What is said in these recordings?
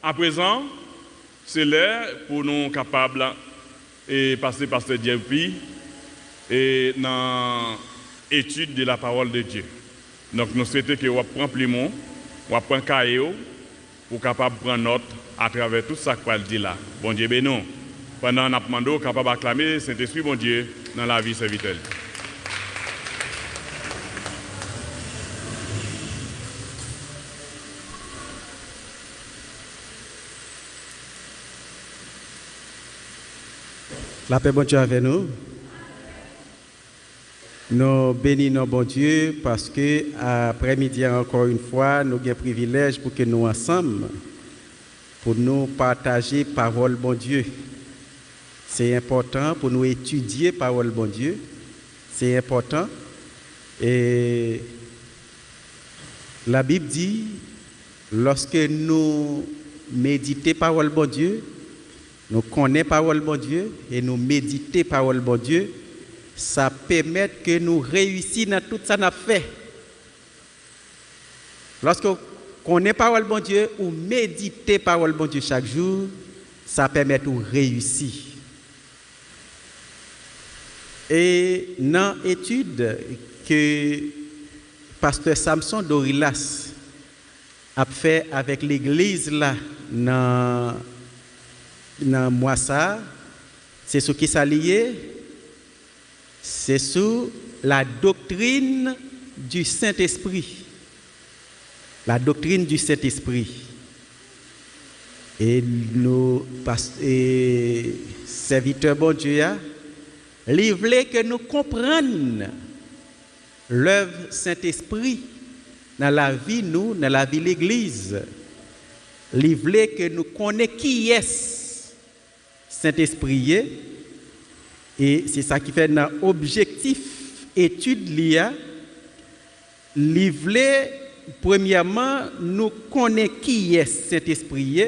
À présent, c'est l'heure pour nous capables de passer par cette JP et dans l'étude de la parole de Dieu. Donc nous souhaitons que vous preniez plumon, vous preniez cahier pour capable prendre note à travers tout ça qu'on dit là. Bon Dieu béni. Pendant qu'on a demandé, capable d'acclamer Saint-Esprit, bon Dieu, dans la vie serviteur. La paix, bon Dieu, avec nous. Nous bénissons bon Dieu parce que après-midi, encore une fois, nous avons un privilège pour que nous ensemble, pour nous partager parole bon Dieu. C'est important pour nous étudier parole bon Dieu. C'est important. Et la Bible dit, lorsque nous méditons parole bon Dieu, nous connaissons parole bon Dieu et nous méditons parole bon Dieu, ça permet que nous réussissions dans tout ça qu'on a fait. Lorsque nous connaissons parole bon Dieu ou méditons parole bon Dieu chaque jour, ça permet de réussir. Et dans l'étude que pasteur Samson Dorilas a fait avec l'église là dans moi ça, c'est ce qui s'est lié, c'est sur la doctrine du Saint-Esprit. La doctrine du Saint-Esprit. Et nous, serviteurs bon Dieu, il voulait que nous comprenions l'œuvre Saint-Esprit dans la vie, nous, dans la vie de l'Église. Il voulait que nous connaissions qui est Saint-Esprit. Et c'est ça qui fait dans l'objectif étude l'IA. Il voulait, premièrement, nous connaître qui est Saint-Esprit.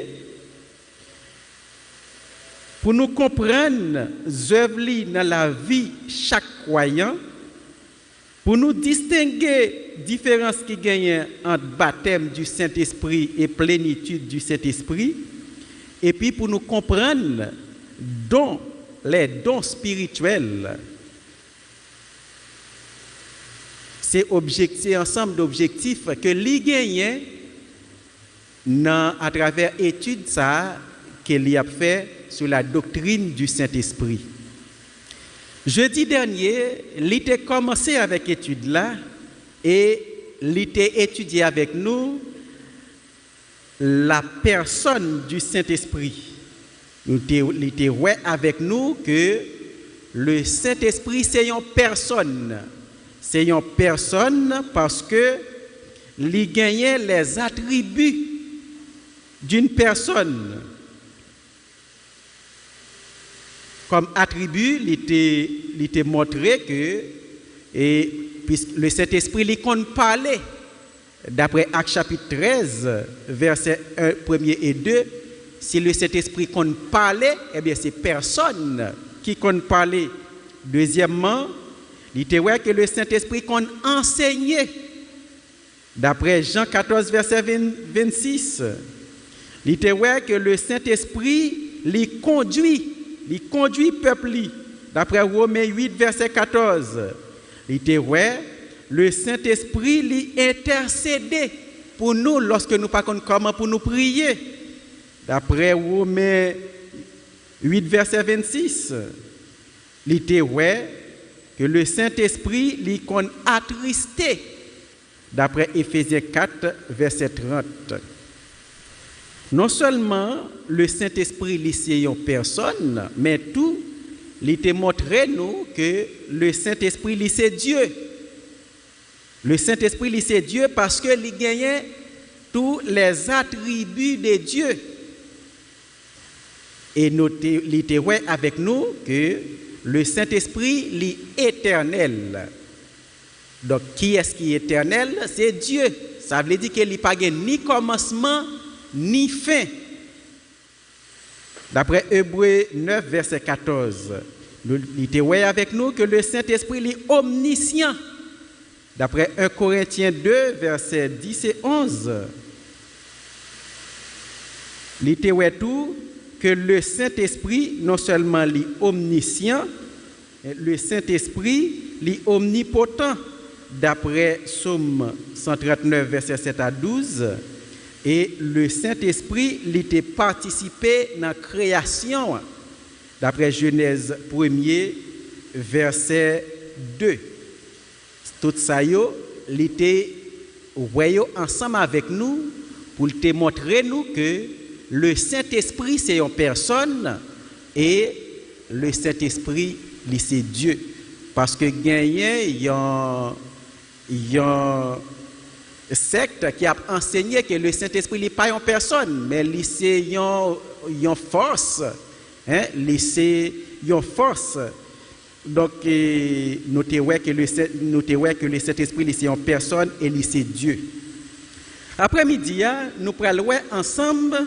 Pour nous comprendre les œuvres dans la vie de chaque croyant, pour nous distinguer la différence qui gagne entre baptême du Saint-Esprit et plénitude du Saint-Esprit, et puis pour nous comprendre les dons spirituels. C'est ensemble d'objectifs que l'I gagne à travers l'étude qu'il a fait sur la doctrine du Saint-Esprit. Jeudi dernier, il a commencé avec l'étude là et il a étudié avec nous la personne du Saint-Esprit. Il a ouais avec nous que le Saint-Esprit c'est une personne. C'est une personne parce que il gagne les attributs d'une personne. Comme attribut, il était montré que le Saint-Esprit il compte parler. D'après Actes chapitre 13, versets 1 et 2, si le Saint-Esprit compte parler, eh bien c'est personne qui compte parler. Deuxièmement, il était vrai que le Saint-Esprit compte enseigner. D'après Jean 14, verset 26, il était vrai que le Saint-Esprit les conduit le peuple. D'après Romains 8, verset 14, il était vrai, le Saint-Esprit lui intercédait pour nous lorsque nous ne savons pas comment pour nous prier. D'après Romains 8, verset 26, il était vrai que le Saint-Esprit lui qu'on attristé. D'après Éphésiens 4, verset 30. Non seulement le Saint-Esprit lycée une personne, mais tout, il te montré nous que le Saint-Esprit lycée Dieu. Le Saint-Esprit lycée Dieu parce que il gagne tous les attributs de Dieu. Et il était ouais avec nous que le Saint-Esprit est éternel. Donc qui est-ce qui est éternel? C'est Dieu. Ça veut dire qu'il n'y a pas ni commencement ni fin. D'après Hébreux 9, verset 14, il était ouais avec nous que le Saint-Esprit est omniscient. D'après 1 Corinthiens 2, verset 10 et 11, Il était ouais tout que le Saint-Esprit non seulement est omniscient, le Saint-Esprit est omnipotent d'après Psaume 139 verset 7 à 12 et le Saint-Esprit il était participé dans la création d'après Genèse 1er verset 2. Tout ça il était ensemble avec nous pour te montrer nous que le Saint-Esprit c'est une personne et le Saint-Esprit c'est Dieu parce que il y a secte qui a enseigné que le Saint-Esprit n'est pas une personne mais c'est une force c'est une force. Donc notez que le Saint-Esprit c'est une personne et c'est Dieu. Après-midi, nous allons voir ensemble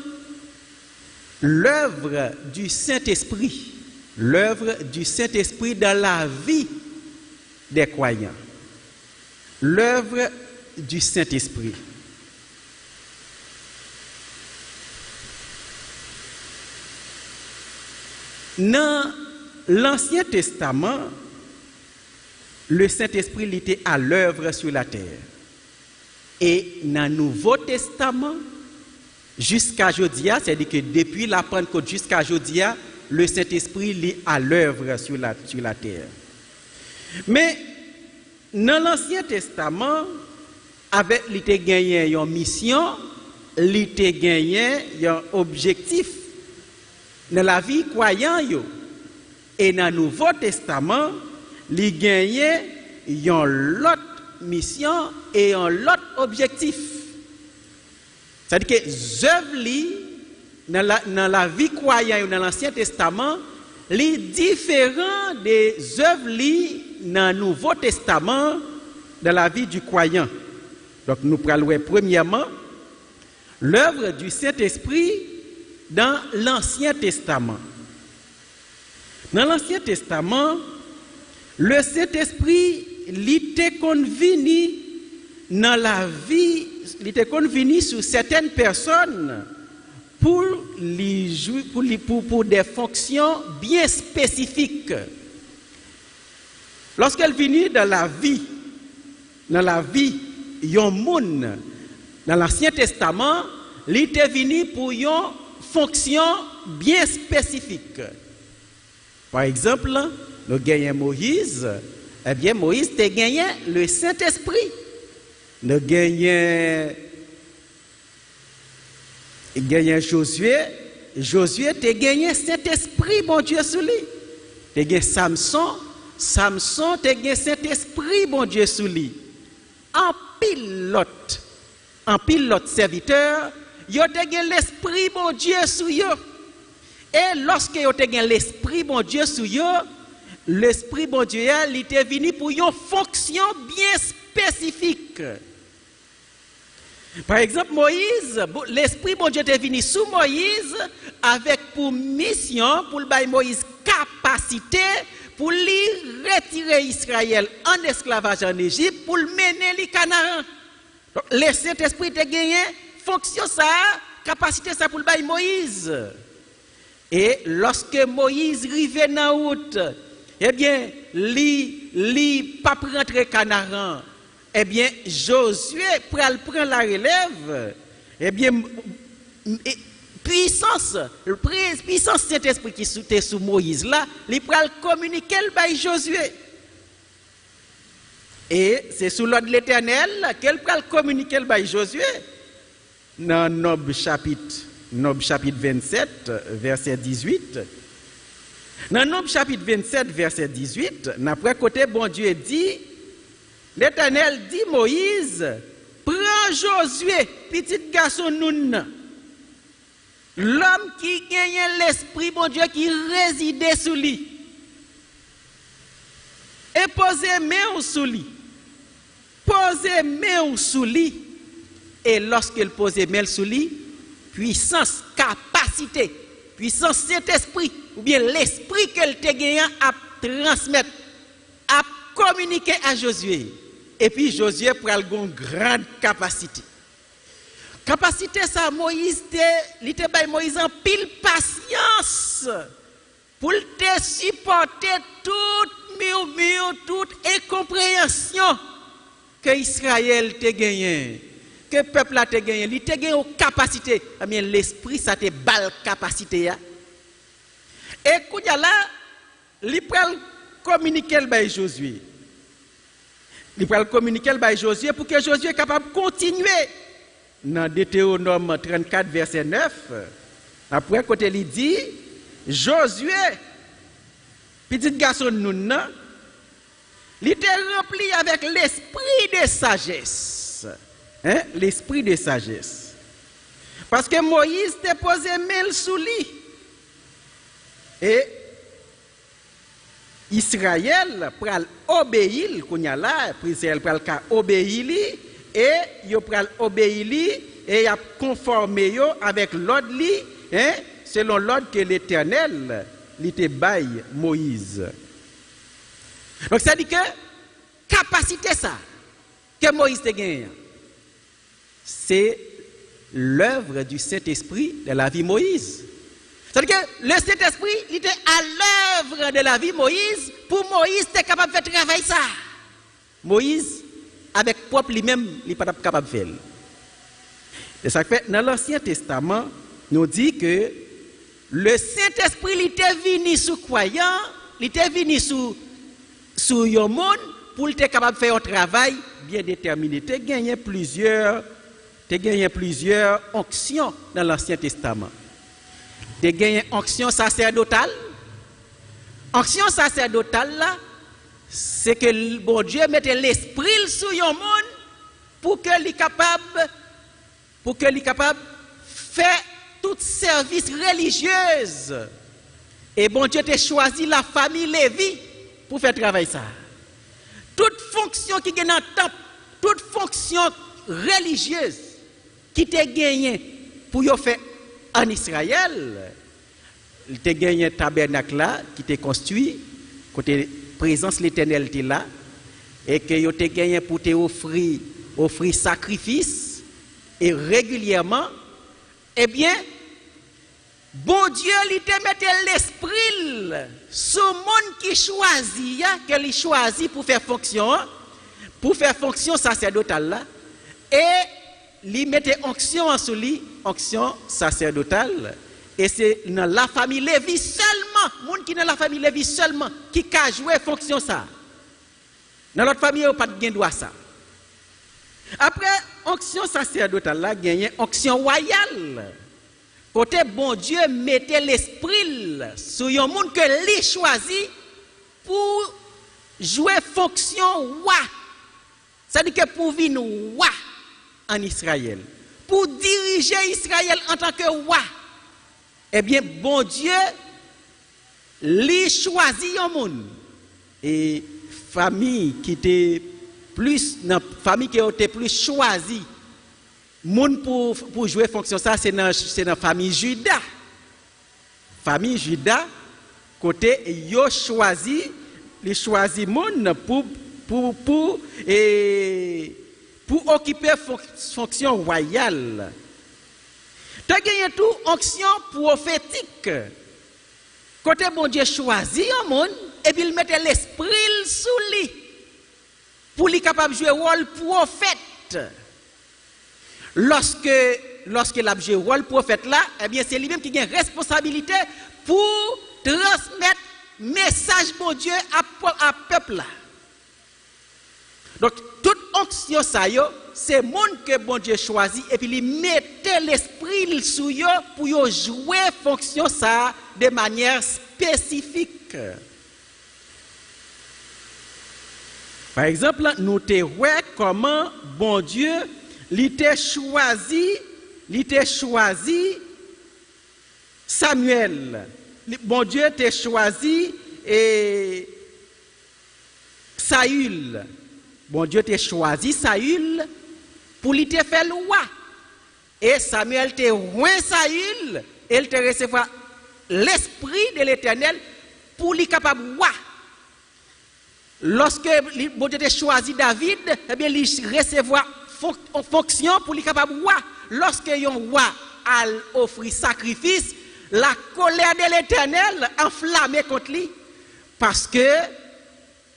l'œuvre du Saint-Esprit. L'œuvre du Saint-Esprit dans la vie des croyants. L'œuvre du Saint-Esprit. Dans l'Ancien Testament, le Saint-Esprit était à l'œuvre sur la terre. Et dans le Nouveau Testament, jusqu'à aujourd'hui, c'est-à-dire que depuis la Pentecôte jusqu'à aujourd'hui, le Saint-Esprit est à l'œuvre sur la terre. Mais dans l'Ancien Testament, avec l'ité gagné une mission, l'ité gagné un objectif dans la vie croyante. Et dans le Nouveau Testament, l'ité gagné une autre mission et un autre objectif. C'est-à-dire que les œuvres dans la vie croyante dans l'Ancien Testament, les différents des œuvres dans le Nouveau Testament dans la vie du croyant. Donc nous prenons premièrement l'œuvre du Saint-Esprit dans l'Ancien Testament. Dans l'Ancien Testament, le Saint-Esprit était convenu dans la vie, il était convenu sur certaines personnes pour des fonctions bien spécifiques. Lorsqu'elle venait dans la vie d'un monde, dans l'Ancien Testament, il était venu pour une fonction bien spécifique. Par exemple, nous gagnons Moïse. Eh bien, Moïse a gagné le Saint-Esprit. Nous gagnons Josué. Josué a gagné Saint-Esprit, bon Dieu, sur lui. Tu as gagné Samson. Samson a gagné Saint-Esprit, bon Dieu, sur lui. En pilote serviteur, il a gagné l'Esprit, bon Dieu, sur lui. Et lorsque il a gagné l'Esprit, bon Dieu, sur lui, l'Esprit bon Dieu, il était venu pour une fonction bien spécifique. Par exemple, Moïse, l'Esprit bon Dieu était venu sous Moïse avec pour mission, pour le bailler Moïse capacité pour lui retirer Israël en esclavage en Égypte, pour le mener les Canaan. Donc, le Saint-Esprit a gagné fonction ça, capacité ça pour le bailler Moïse. Et lorsque Moïse arrivait dans la route, eh bien, li pas rentrer Canaan. Eh bien, Josué prend la relève. Eh bien, puissance Saint-Esprit qui était sous Moïse là, il pral communiquer par Josué. Et c'est sous l'ordre de l'Éternel qu'elle pral communiquer par Josué. Dans Nob chapitre 27 verset 18. Dans Nob chapitre 27 verset 18, après côté bon Dieu dit, l'Éternel dit Moïse, prends Josué, petit garçon Nun, l'homme qui gagne l'esprit bon Dieu qui résidait sous lui, et posez main sous lui. Posez main sous lui. Et lorsqu'il pose main sous lui, puissance, capacité, puissance Saint-Esprit, ou bien l'esprit qu'elle te gagne à transmettre, à communiquer à Josué. Et puis Josué prend une grande capacité. Capacité ça Moïse il était bay Moïse en pile patience pour te supporter toute murmure, toute incompréhension que Israël te gagné, que peuple a te gagné, il te gagné une capacité, mais l'esprit ça te balle capacité ya. Et kounya là, il pral communiquer le Josué. Il pral communiquer le Josué pour que Josué soit capable de continuer. Dans Deutéronome 34 verset 9, après côté il dit Josué, petit garçon nous nan, il était rempli avec l'esprit de sagesse. Hein? L'esprit de sagesse. Parce que Moïse t'a posé main sous lui. Et Israël pral obéir, kounya là, Israël pral ka obéir et yo pral obéir et y a conformé yo avec l'ordre li, hein, selon l'ordre que l'Éternel li te baille Moïse. Donc ça dit que capacité ça que Moïse te gagne, c'est l'œuvre du Saint-Esprit de la vie Moïse. C'est-à-dire que le Saint-Esprit il était à l'œuvre de la vie Moïse pour Moïse était capable de faire travail ça. Moïse avec propre lui-même, il n'est pas capable de faire. Et ça fait dans l'Ancien Testament, nous dit que le Saint-Esprit il était venu sous croyant, il était venu sous un monde pour être capable de faire un travail bien déterminé. Tu as gagné plusieurs onctions dans l'Ancien Testament. Tu as gagné onction sacerdotale. Onction sacerdotale là, c'est que bon Dieu mette l'esprit sur un monde pour que les capable faire tout service religieux. Et bon Dieu t'a choisi la famille Lévi pour faire travail ça. Toute fonction qui est dans le temple, toute fonction religieuse qui t'a gagné pour y faire en Israël, il t'a gagné un tabernacle là qui t'a construit côté présence l'Éternel était là et que yo te gagné pour te offrir sacrifice et régulièrement, eh bien bon Dieu il te mette l'esprit sur monde qui choisit qu'il choisit pour faire fonction sacerdotale là et il mette onction sur lui, onction sacerdotale. Et c'est dans la famille Lévi seulement, monde qui dans la famille Lévi seulement, qui a joué fonction ça. Dans l'autre famille, il n'y a pas de droit ça. Après, onction sacerdotale, là, il y a onction royale. Côté bon Dieu, mettez l'esprit sur un monde que lui choisit pour jouer fonction roi. C'est-à-dire que pour vivre roi en Israël, pour diriger Israël en tant que roi. Eh bien, bon Dieu, lui choisit un monde. Et famille qui était plus, famille qui était plus choisie, monde pour jouer fonction ça, c'est dans la famille Juda. Famille Juda, côté, yo choisi, les choisi monde pour occuper fonction royale. Tu as gagné tout onction prophétique. Côté bon Dieu choisit un monde et puis il met l'esprit sous lui pour lui capable de jouer rôle prophète. Lorsque il a joué rôle prophète là, eh bien c'est lui-même qui a responsabilité pour transmettre message bon Dieu à peuple là. Donc toute onction ça yo, c'est monde que bon Dieu choisit et puis il mettait l'esprit sous yo pour yo jouer fonction ça de manière spécifique. Par exemple, nous te voyons comment bon Dieu il t'a choisi Samuel. Bon Dieu t'a choisi et Saül. Bon Dieu t'a choisi Saül pour lui te faire roi. Et Samuel te roi Saül et il te recevra l'esprit de l'Éternel pour lui capable roi. Lorsque bon Dieu t'a choisi David, eh bien il recevra fonction pour lui capable roi. lorsque un roi a offert sacrifice, la colère de l'Éternel enflammée contre lui. Parce que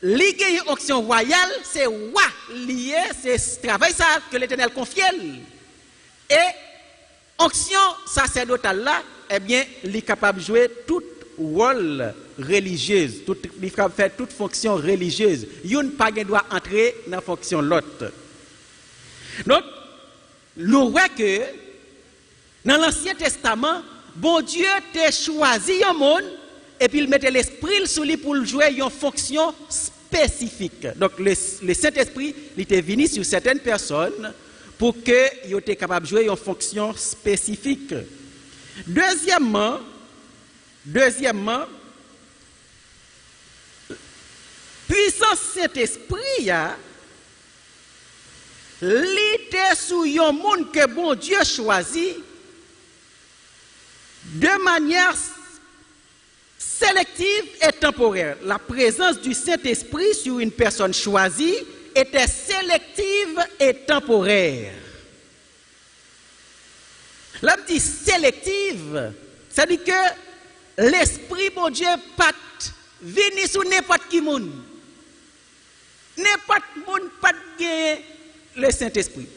l'idée onction royale, c'est roi lié, c'est ce travail ça que l'Éternel confie. Et onction sacerdotale là, eh bien, il est capable de jouer tout rôle religieux, il est capable de faire toute fonction religieuse. Il n'a pas doit entrer dans la fonction l'autre. Donc, nous voyons que dans l'Ancien Testament, bon Dieu t'a choisi un monde et puis il mettait l'esprit sur lui pour jouer une fonction spécifique. Donc, le Saint-Esprit il était venu sur certaines personnes pour qu'ils soient capables de jouer une fonction spécifique. Deuxièmement, puissance Saint-Esprit, l'était sous un monde que bon Dieu choisit de manière sélective et temporaire. La présence du Saint-Esprit sur une personne choisie était sélective et temporaire. Là, on dit sélective, c'est-à-dire que l'Esprit, bon Dieu, pas venir sur n'importe qui monde. N'importe monde pas gagner le Saint-Esprit.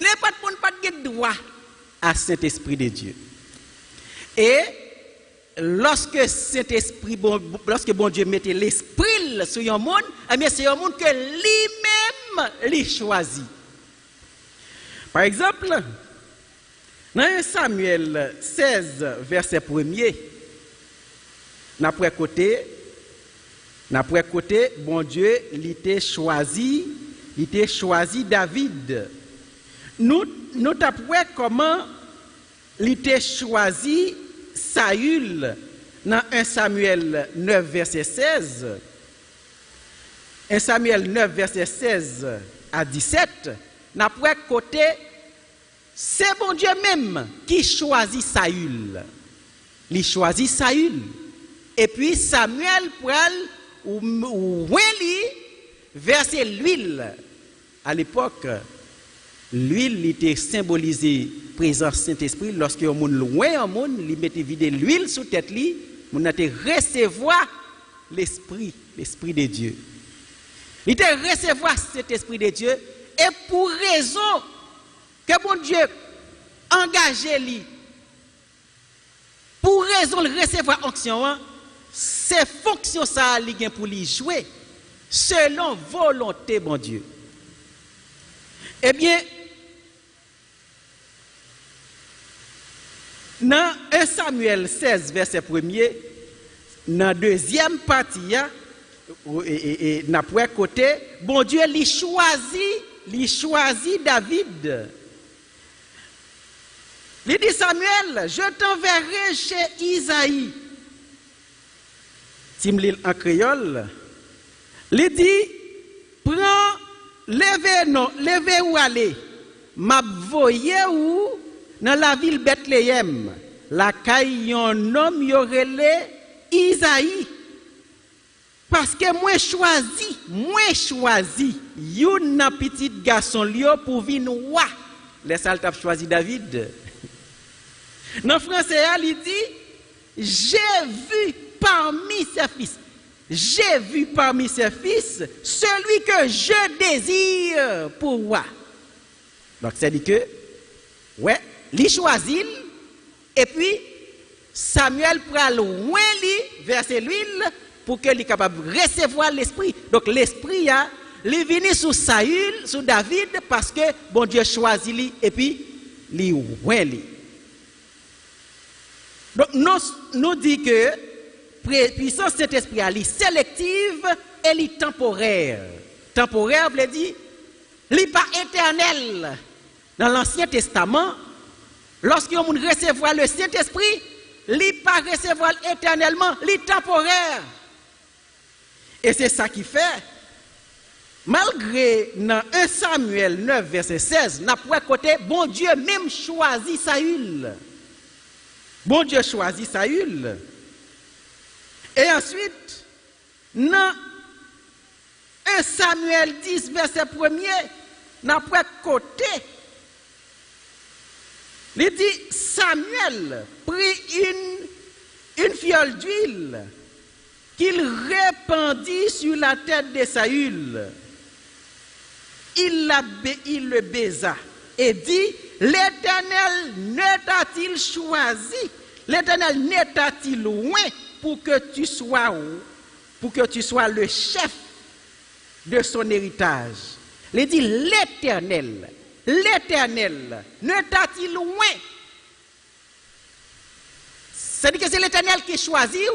N'importe monde pas gagner droit à Saint-Esprit de Dieu. Et lorsque Saint-Esprit, lorsque bon Dieu mettait l'Esprit sur un monde, c'est un monde que lui-même lui choisit. Par exemple, dans 1 Samuel 16, verset 1er, n'après côté, bon Dieu, il était choisi David. Nous t'apprêtons comment il était choisi Saül dans 1 Samuel 9, verset 16. 1 Samuel 9, verset 16 à 17. N'après côté, c'est bon Dieu même qui choisit Saül. Il choisit Saül. Et puis Samuel pral ou verser l'huile. À l'époque, l'huile était symbolisée présence Saint-Esprit. Lorsque on loin un monde, il mettait vider l'huile sous tête lui, on a recevoir l'esprit de Dieu. Il était recevoir cet esprit de Dieu et pour raison que bon Dieu engagé lui pour raison de recevoir onction, c'est fonction ça a pour lui jouer selon volonté bon Dieu. Eh bien, dans 1 Samuel 16, verset 1er, dans la deuxième partie, et après côté, bon Dieu lui choisit David. Il dit Samuel, je t'enverrai chez Isaïe. Timlil en créole, il dit, prends, levez ou allez, m'a voyé ou dans la ville Bethléem, la caille un homme yorele Isaïe. Parce que moi choisi, yon petit garçon lio pour venir roi. Les salles choisi David. Dans français, il dit, j'ai vu parmi ses fils, celui que je désire pour roi. Donc, c'est dit que, ouais, il choisit, et puis, Samuel prend loin lui, verser l'huile, pour qu'il soit capable de recevoir l'esprit. Donc, l'esprit, il est venu sur Saül, sur David, parce que, bon Dieu choisit lui, et puis, il loin lui. Donc, nous dit que puissance cet esprit est sélective et elle est temporaire. Temporaire veut dire, elle n'est pas éternelle. Dans l'Ancien Testament, lorsqu'on recevoir le Saint-Esprit, elle n'est pas recevoir éternellement, elle est temporaire. Et c'est ça qui fait, malgré dans 1 Samuel 9, verset 16, n'a pas côté, bon Dieu même choisit Saül. Bon Dieu choisit Saül. Et ensuite, dans 1 Samuel 10, verset 1er, n'a pas côté, Il dit, Samuel prit une fiole d'huile qu'il répandit sur la tête de Saül. Il le baisa et dit, l'Éternel ne t'a-t-il choisi, l'Éternel ne t'a-t-il loin pour que tu sois le chef de son héritage. Il dit, l'Éternel ne t'a-t-il loin. C'est-à-dire que c'est l'Éternel qui choisit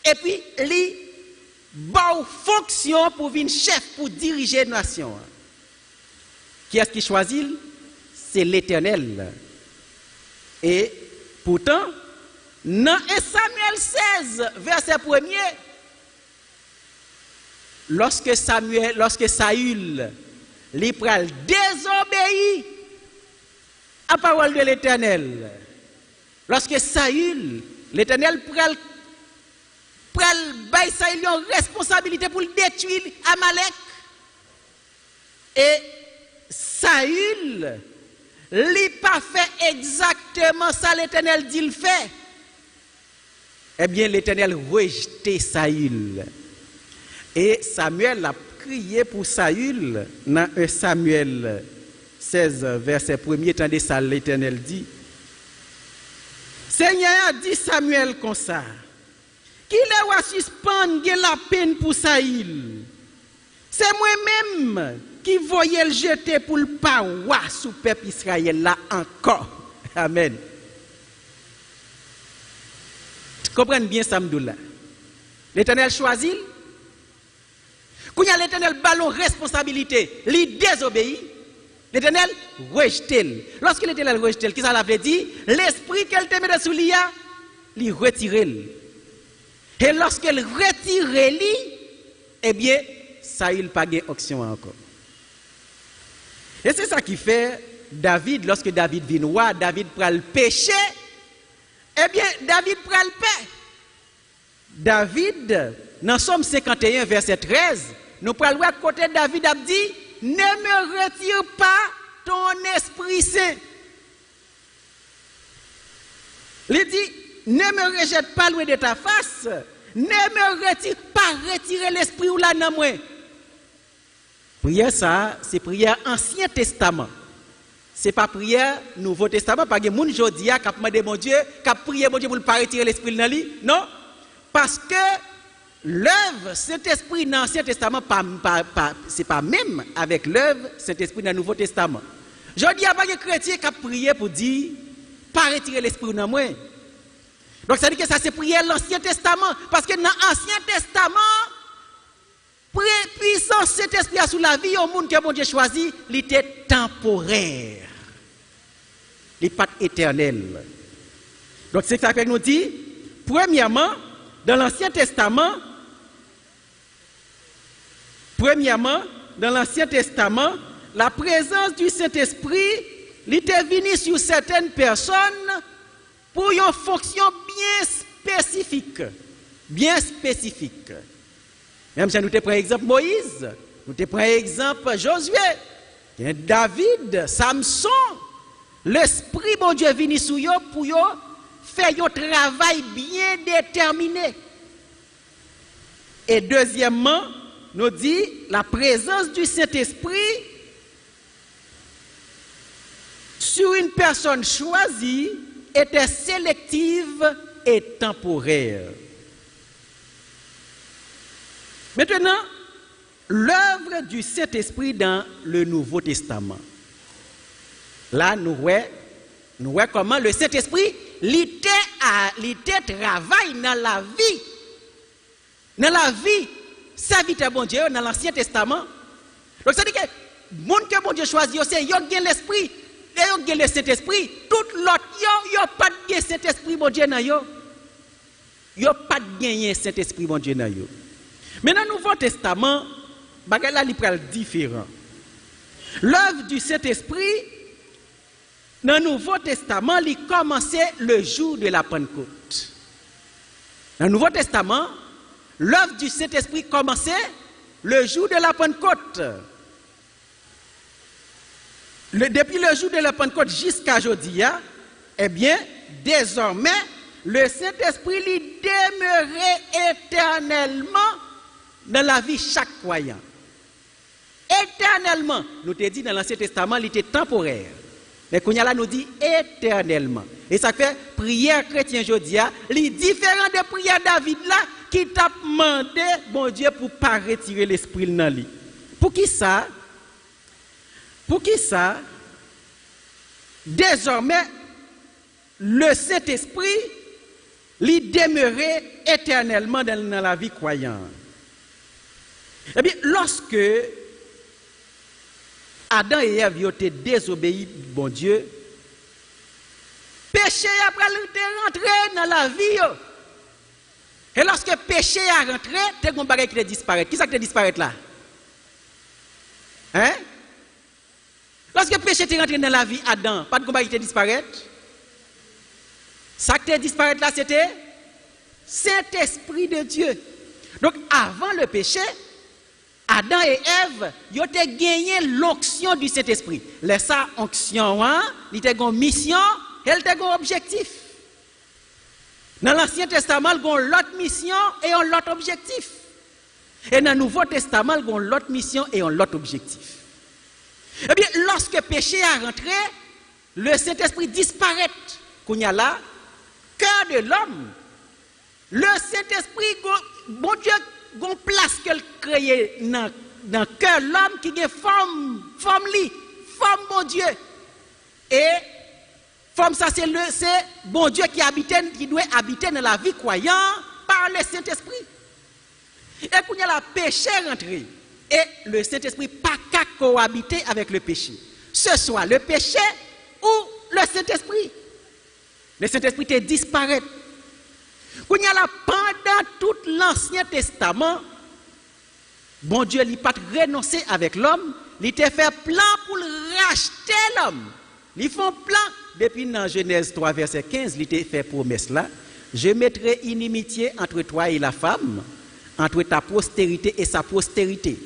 et puis il bon fonction pour venir chef, pour diriger la nation. Qui est-ce qui choisit? C'est l'Éternel. Et pourtant, dans 1 Samuel 16, verset 1er, lorsque Saül lui pral désobéit à la parole de l'Éternel, lorsque Saül, l'Éternel pral bail Saül une responsabilité pour détruire Amalek, et Saül n'a pas fait exactement ça l'Éternel dit le fait. Eh bien l'Éternel rejeté Saül. Et Samuel a crié pour Saül dans 1 Samuel 16, verset 1er, tandis ça l'Éternel dit. Seigneur a dit Samuel comme ça. Qui le va suspendre la peine pour Saül? C'est moi-même qui voyais le jeter pour le parois sous peuple Israël là encore. Amen. Comprenez bien ça, m'doula. L'Éternel choisit. Quand il y a l'Éternel ballon responsabilité, il désobéit. L'Éternel rejette. Lorsque l'Éternel rejette, qu'est-ce que ça veut dire? L'esprit qu'elle te met sous l'IA, il retire. Et lorsqu'elle retire, eh bien, ça il pas gain option encore. Et c'est ça qui fait David, lorsque David vient roi, David prend le péché, eh bien, David prend le paix. David, dans Somme 51, verset 13, nous prenons le côté de David a dit, ne me retire pas ton Esprit Saint. Il dit, ne me rejette pas loin de ta face, ne me retire pas, retirer l'Esprit ou là dans moi. Prière ça, c'est prière Ancien Testament. C'est pas prière Nouveau Testament, parce que les gens aujourd'hui qui ont demandé mon Dieu, qui ont prié mon Dieu pour ne pas retirer l'Esprit dans lui. Non, parce que l'œuvre Saint-Esprit dans l'Ancien Testament, c'est pas même avec l'œuvre Saint-Esprit dans le Nouveau Testament. Je dis à des chrétiens qui ont prié pour dire, pas retirer l'Esprit dans moi. Donc ça veut dire que ça c'est prière l'Ancien Testament, parce que dans l'Ancien Testament, puissance Saint-Esprit sous la vie, au monde que mon Dieu choisi, il était temporaire. Il n'est pas éternel. Donc c'est ça que nous dit. Premièrement, dans l'Ancien Testament, la présence du Saint-Esprit, il était venu sur certaines personnes pour une fonction bien spécifique. Même si nous te prenons exemple Moïse, nous te prenons exemple Josué, David, Samson, l'Esprit bon Dieu est venu sur eux pour faire un travail bien déterminé. Et deuxièmement, nous dit la présence du Saint-Esprit sur une personne choisie était sélective et temporaire. Maintenant, l'œuvre du Saint-Esprit dans le Nouveau Testament. Là, nous voyons comment le Saint-Esprit travaille dans la vie. Dans la vie, serviteur bon Dieu, dans l'Ancien Testament. Donc, ça veut dire que le monde que bon Dieu choisit, c'est qu'il y a l'Esprit, il y a le Saint-Esprit. Tout l'autre, il n'y a pas de Saint-Esprit bon Dieu dans eux. Il n'y a pas de Saint-Esprit bon Dieu dans eux. Mais dans le Nouveau Testament, bagala li pral différent. L'œuvre du Saint-Esprit dans le Nouveau Testament, il commençait le jour de la Pentecôte. Dans le Nouveau Testament, l'œuvre du Saint-Esprit commençait le jour de la Pentecôte. depuis le jour de la Pentecôte jusqu'à aujourd'hui, eh bien, désormais, le Saint-Esprit lui demeurait éternellement dans la vie de chaque croyant. Éternellement. Nous te dit dans l'Ancien Testament, il était temporaire. Mais Kounyala nous dit éternellement. Et ça fait prière chrétien aujourd'hui, les différents de prières David là, qui t'a demandé, bon Dieu, pour ne pas retirer l'esprit dans lui. Pour qui ça? Pour qui ça? Désormais, le Saint-Esprit lui demeurait éternellement dans la vie croyante. Eh bien, lorsque Adam et Ève ont été désobéis, bon Dieu, péché après rentré dans la vie. Et lorsque péché a rentré, tu as un bagage qui disparaît. Qui ça qui disparaît là? Hein? Lorsque péché est rentré dans la vie Adam, pas de bagage qui disparaît. Ça qui disparaît là, c'était Saint-Esprit de Dieu. Donc avant le péché, Adam et Ève, ils ont gagné l'onction du Saint-Esprit. Laissez onction, ils ont une mission, ils ont un objectif. Dans l'Ancien Testament, ils ont l'autre mission et l'autre objectif. Et dans le Nouveau Testament, ils ont l'autre mission et l'autre objectif. Eh bien, lorsque le péché a rentré, le Saint-Esprit disparaît. Qu'on y a là, cœur de l'homme, le Saint-Esprit, bon Dieu, gon place qu'elle crée dans cœur l'homme qui est forme bon Dieu. Et forme ça c'est bon Dieu qui doit habiter dans la vie croyante par le Saint-Esprit. Et quand il y a le péché rentré et le Saint-Esprit pas qu'à cohabiter avec le péché. Ce soit le péché ou le Saint-Esprit. Le Saint-Esprit te disparaît. Quand il y a là, pendant tout l'Ancien Testament, bon Dieu n'a pas renoncé avec l'homme, il a fait plan pour racheter l'homme. Ils font plan, depuis dans Genèse 3, verset 15, il a fait promesse là, je mettrai inimitié entre toi et la femme, entre ta postérité et sa postérité.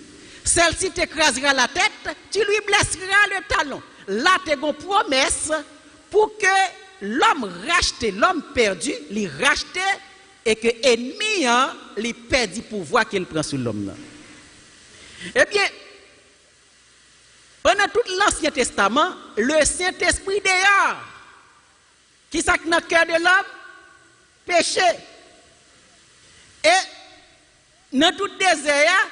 Celle-ci t'écrasera la tête, tu lui blesseras le talon. Là, tu as une promesse pour que l'homme racheté, l'homme perdu, il racheté et que l'ennemi, il perd du pouvoir qu'il prend sur l'homme. Eh bien, pendant tout l'Ancien Testament, le Saint-Esprit dehors, qui s'est dans le cœur de l'homme, péché. Et dans tout désert,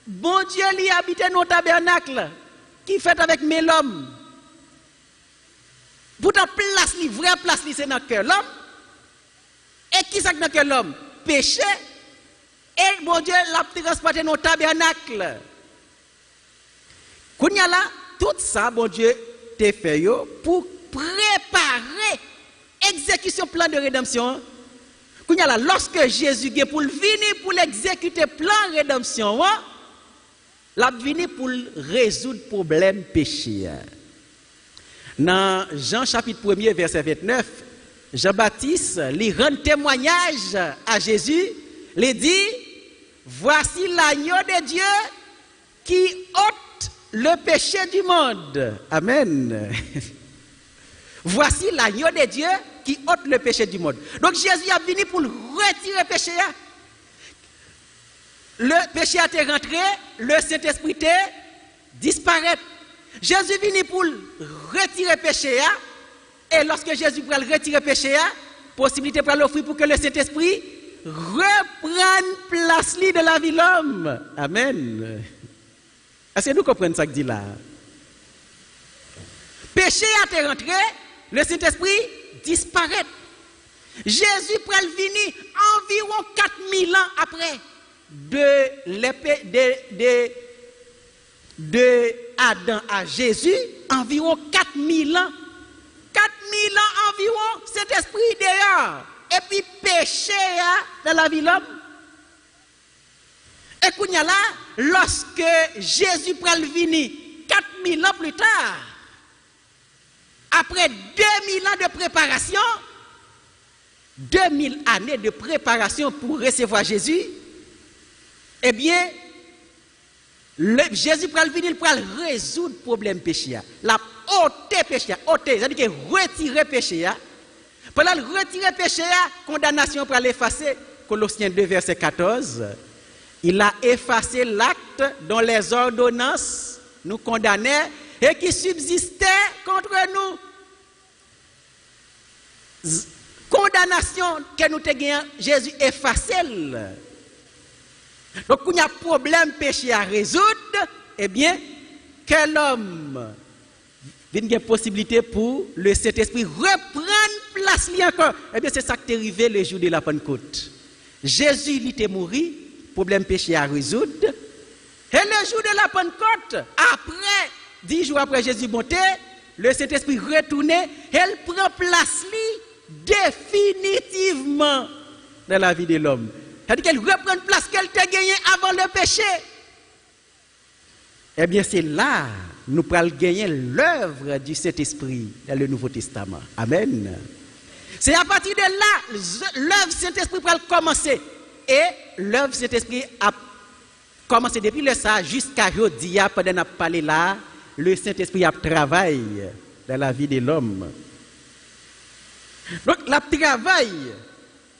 bon Dieu lui habitait dans le tabernacle, qui fait avec l'homme. Pourtant, place, vraie place, c'est dans le cœur de l'homme. Et qui c'est dans le cœur de l'homme? Péché. Et bon Dieu l'a transporté dans le tabernacle. Quand il y a là, tout ça, bon Dieu t'a fait pour préparer l'exécution plan de rédemption. Quand il y a là, lorsque Jésus est pour venir pour l'exécuter plan de rédemption, il a venu pour résoudre le problème péché. Dans Jean chapitre 1er, verset 29, Jean-Baptiste lui rend témoignage à Jésus, il dit, voici l'agneau de Dieu qui ôte le péché du monde. Amen. Voici l'agneau de Dieu qui ôte le péché du monde. Donc Jésus a venu pour retirer le péché. Le péché a été rentré, le Saint-Esprit disparaît. Jésus est venu pour retirer le péché. Et lorsque Jésus prend le retirer le péché, possibilité pour l'offrir pour que le Saint-Esprit reprenne place de la vie de l'homme. Amen. Est-ce que nous comprenons ça que dit là? Péché a été rentré, le Saint-Esprit disparaît. Jésus prend le venir environ 4000 ans après de Adam à Jésus, environ 4000 ans. 4000 ans environ, cet esprit dehors. Et puis péché dans la vie de l'homme. Et qu'on y a là, lorsque Jésus prend le venir 4000 ans plus tard, après 2000 ans de préparation, 2000 années de préparation pour recevoir Jésus, eh bien, Jésus pral venir pour résoudre le problème péché. La ôter péché, c'est-à-dire que retirer péché. Pour retirer péché, condamnation pour l'effacer. Colossiens 2, verset 14. Il a effacé l'acte dont les ordonnances nous condamnaient et qui subsistait contre nous. Condamnation que nous avons, Jésus effacé. Donc, il y a un problème péché à résoudre, eh bien, que l'homme ait une possibilité pour le Saint-Esprit reprendre place encore. Eh bien, c'est ça qui est arrivé le jour de la Pentecôte. Jésus, il était mort, problème péché à résoudre. Et le jour de la Pentecôte, après, 10 jours après Jésus monté, le Saint-Esprit retourné, elle prend place définitivement dans la vie de l'homme. C'est-à-dire qu'elle reprend place qu'elle t'a gagnée avant le péché. Eh bien, c'est là nous pourrons gagner l'œuvre du Saint-Esprit dans le Nouveau Testament. Amen. C'est à partir de là, l'œuvre du Saint-Esprit pourra commencer. Et l'œuvre du Saint-Esprit a commencé depuis le ça jusqu'à aujourd'hui, pendant qu'on a parlé là, le Saint-Esprit a travaillé dans la vie de l'homme. Donc, la travail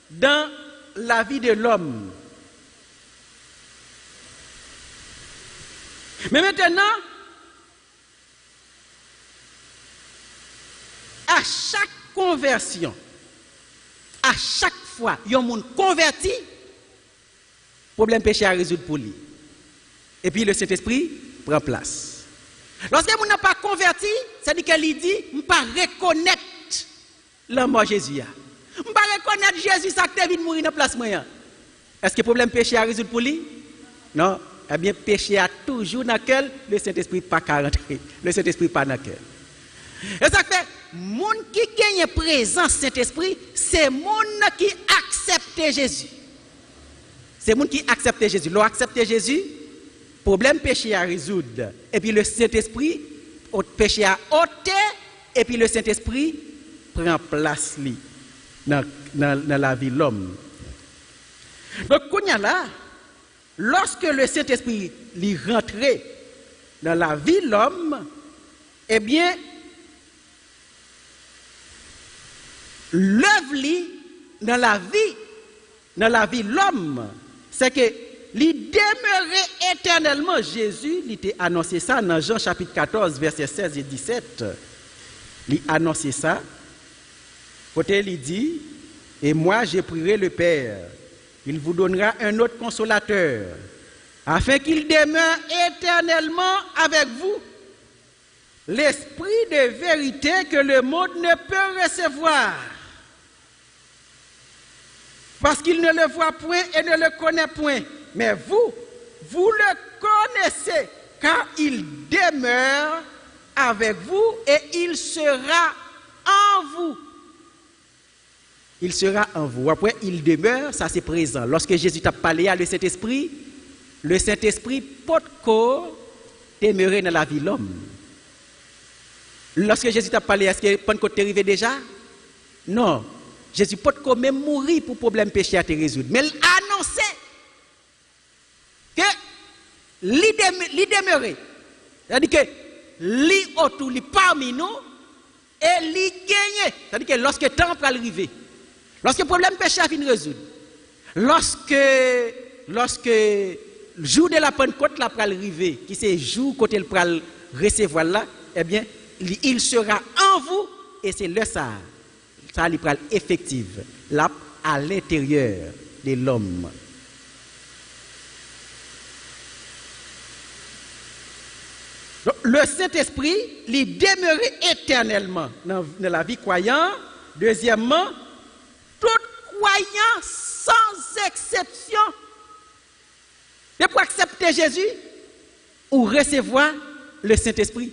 dans la vie de l'homme. Mais maintenant, à chaque conversion, à chaque fois, il y a un monde converti, problème péché à résoudre pour lui. Et puis le Saint-Esprit prend place. Lorsque vous n'êtes pas converti, c'est-à-dire qu'il dit, je ne peux pas reconnaître l'amour de Jésus. Je ne peux pas reconnaître Jésus, ça qui est venu mourir dans la place. Est-ce que le problème péché à résoudre pour lui? Non. Eh bien, péché a toujours dans lequel le Saint-Esprit pas qu'à rentrer. Le Saint-Esprit pas dans lequel. Et ça fait, monde qui gagne présence Saint-Esprit, c'est monde qui accepte Jésus. C'est monde qui accepte Jésus. L'on accepte Jésus, problème péché à résoudre. Et puis le Saint-Esprit, péché à ôter, et puis le Saint-Esprit prend place lui dans la vie de l'homme. Donc, quand là, lorsque le Saint-Esprit lui rentrait dans la vie de l'homme, eh bien, l'œuvre dans la vie de l'homme, c'est que lui demeurait éternellement. Jésus, il était annoncé ça dans Jean chapitre 14, versets 16 et 17. Il annoncé ça. Côté, il dit, et moi, je prierai le Père. Il vous donnera un autre consolateur, afin qu'il demeure éternellement avec vous. L'esprit de vérité que le monde ne peut recevoir, parce qu'il ne le voit point et ne le connaît point. Mais vous le connaissez, car il demeure avec vous et il sera en vous. Il sera en vous. Après, il demeure, ça c'est présent. Lorsque Jésus t'a parlé à le Saint-Esprit peut demeurer dans la vie de l'homme. Lorsque Jésus t'a parlé, est-ce que Pentecôte est arrivé déjà? Non. Jésus peut même mourir pour problème péché à te résoudre. Mais il a annoncé que l'y demeurer. C'est-à-dire que l'y autour, l'y parmi nous, et l'y gagner. C'est-à-dire que lorsque le temps va arriver, lorsque le problème péché a fini de résoudre, lorsque le jour de la Pentecôte va arriver, qui c'est le jour côté le va recevoir là, eh bien, il sera en vous et c'est le ça il sera effectif là à l'intérieur de l'homme. Donc, le Saint-Esprit, il demeurait éternellement dans la vie croyante. Deuxièmement, tout croyant sans exception, et pour accepter Jésus ou recevoir le Saint-Esprit.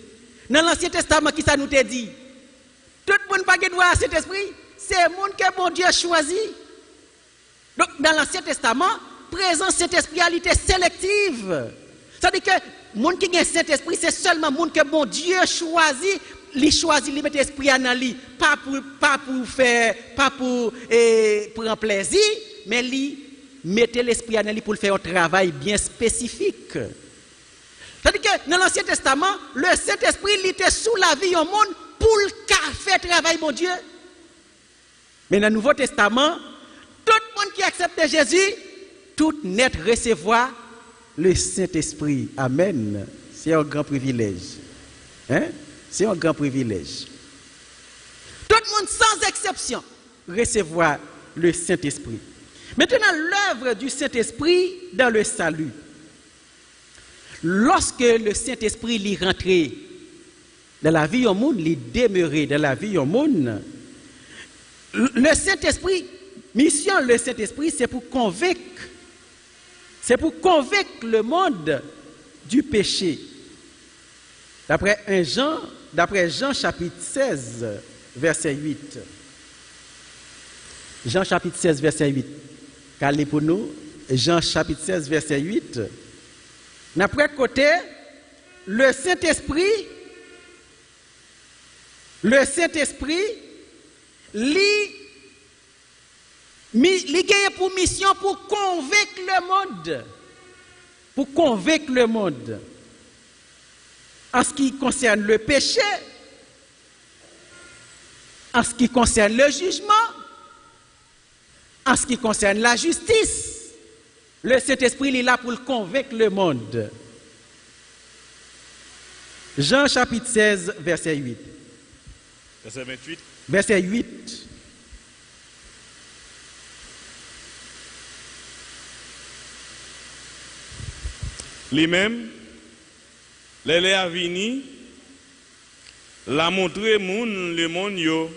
Dans l'Ancien Testament, qui ça nous t'a dit? Tout le monde n'a pas droit à Saint-Esprit, c'est le monde que bon Dieu a choisi. Donc, dans l'Ancien Testament, présence Saint-Esprit était sélective. C'est-à-dire que le monde qui a Saint-Esprit, c'est seulement le monde que bon Dieu choisit. Il choisit, il met l'esprit dans lui, pas pour prendre plaisir, mais il met l'esprit dans lui pour faire un travail bien spécifique. C'est-à-dire que dans l'Ancien Testament, le Saint-Esprit il était sous la vie au monde pour le faire travail, mon Dieu. Mais dans le Nouveau Testament, tout le monde qui accepte Jésus, tout net recevoir le Saint-Esprit. Amen. C'est un grand privilège. Hein? C'est un grand privilège. Tout le monde, sans exception, recevoir le Saint-Esprit. Maintenant, l'œuvre du Saint-Esprit dans le salut. Lorsque le Saint-Esprit est rentré dans la vie au monde, il est demeuré dans la vie au monde, le Saint-Esprit, mission le Saint-Esprit, c'est pour convaincre le monde du péché. D'après Jean chapitre 16, verset 8. Jean chapitre 16, verset 8. Calez pour nous, Jean chapitre 16, verset 8. D'après côté, le Saint-Esprit, il a pour mission pour convaincre le monde. En ce qui concerne le péché, en ce qui concerne le jugement, en ce qui concerne la justice, le Saint-Esprit est là pour convaincre le monde. Jean chapitre 16, verset 8. Verset 28. Verset 8. Lui-même, les a vini, l'a montré le monde yo,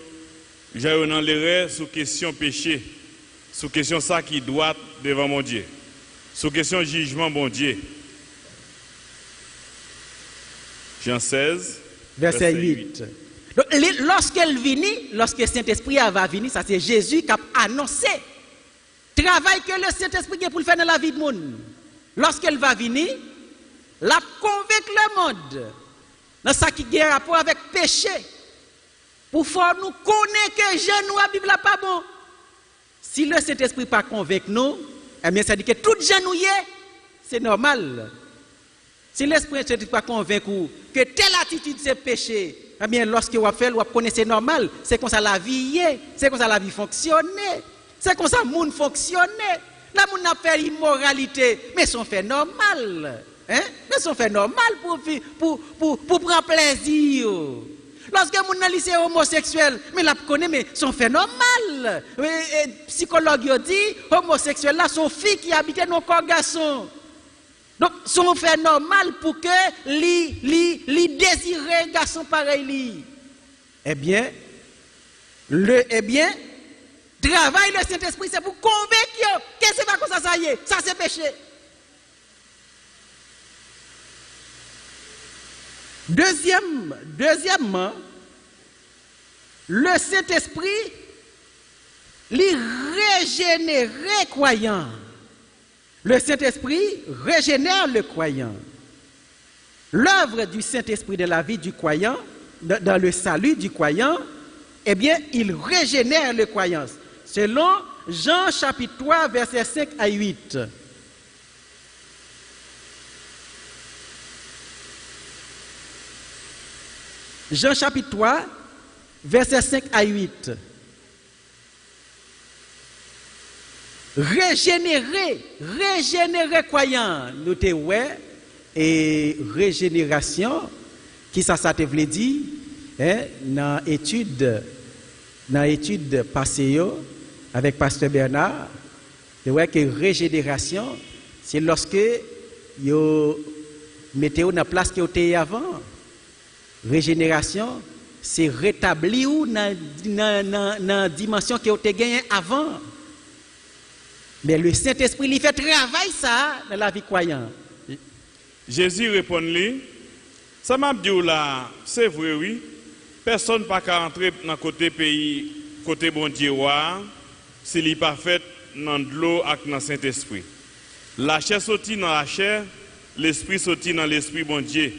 j'ai dans l'erreur sous question péché, sous question ça qui doit devant mon Dieu, sous question jugement bon Dieu. Jean 16, verset 8. Lorsqu'elle vini, lorsque le Saint-Esprit va venir, ça c'est Jésus qui a annoncé le travail que le Saint-Esprit a pour le faire dans la vie du monde. Lorsqu'elle va venir, la convaincre le monde dans ce qui a rapport avec péché, pour faire nous connaître que genou la Bible n'est pas bon. Si le Saint-Esprit pas convainc nous, eh bien ça dit que tout genou c'est normal. Si l'Esprit Saint n'est pas convaincu que telle attitude c'est péché, eh bien lorsque vous faites, vous connaissez c'est normal. C'est comme ça la vie est, c'est comme ça la vie fonctionne, c'est comme ça le monde fonctionne. La monde n'a fait immoralité, mais c'est fait normal. Hein? Mais c'est fait normal pour prendre plaisir. Lorsque les gens dans le lycée homosexuel, mais la connaît, mais sont fait normal. Psychologue dit, homosexuels là sont filles qui habitent dans le corps garçon. Donc, sont fait normal pour que les désirer garçon pareil. Eh bien, travail le Saint-Esprit, c'est pour convaincre que c'est pas comme ça y est, ça c'est péché. Deuxièmement, le Saint-Esprit, les régénérer croyant. Le Saint-Esprit régénère le croyant. L'œuvre du Saint-Esprit dans la vie du croyant, dans le salut du croyant, eh bien, il régénère le croyant. Selon Jean chapitre 3, versets 5 à 8. Jean chapitre 3, versets 5 à 8. Régénérer croyant. Nous te ouais et régénération qui ça te veut dire dans étude passée avec pasteur Bernard, tu vois que régénération c'est lorsque yo mettez dans place que était avant. Régénération c'est rétablir ou dans dimension que était gagné avant. Mais le Saint-Esprit, il fait travail ça dans la vie croyante. Jésus répond-lui, ça m'a dit là, c'est vrai, oui. Personne n'a qu'à entrer dans le côté pays, côté bon Dieu, s'il n'est pas fait dans l'eau et dans le Saint-Esprit. La chair sortit dans la chair, l'esprit sortit dans l'esprit bon Dieu.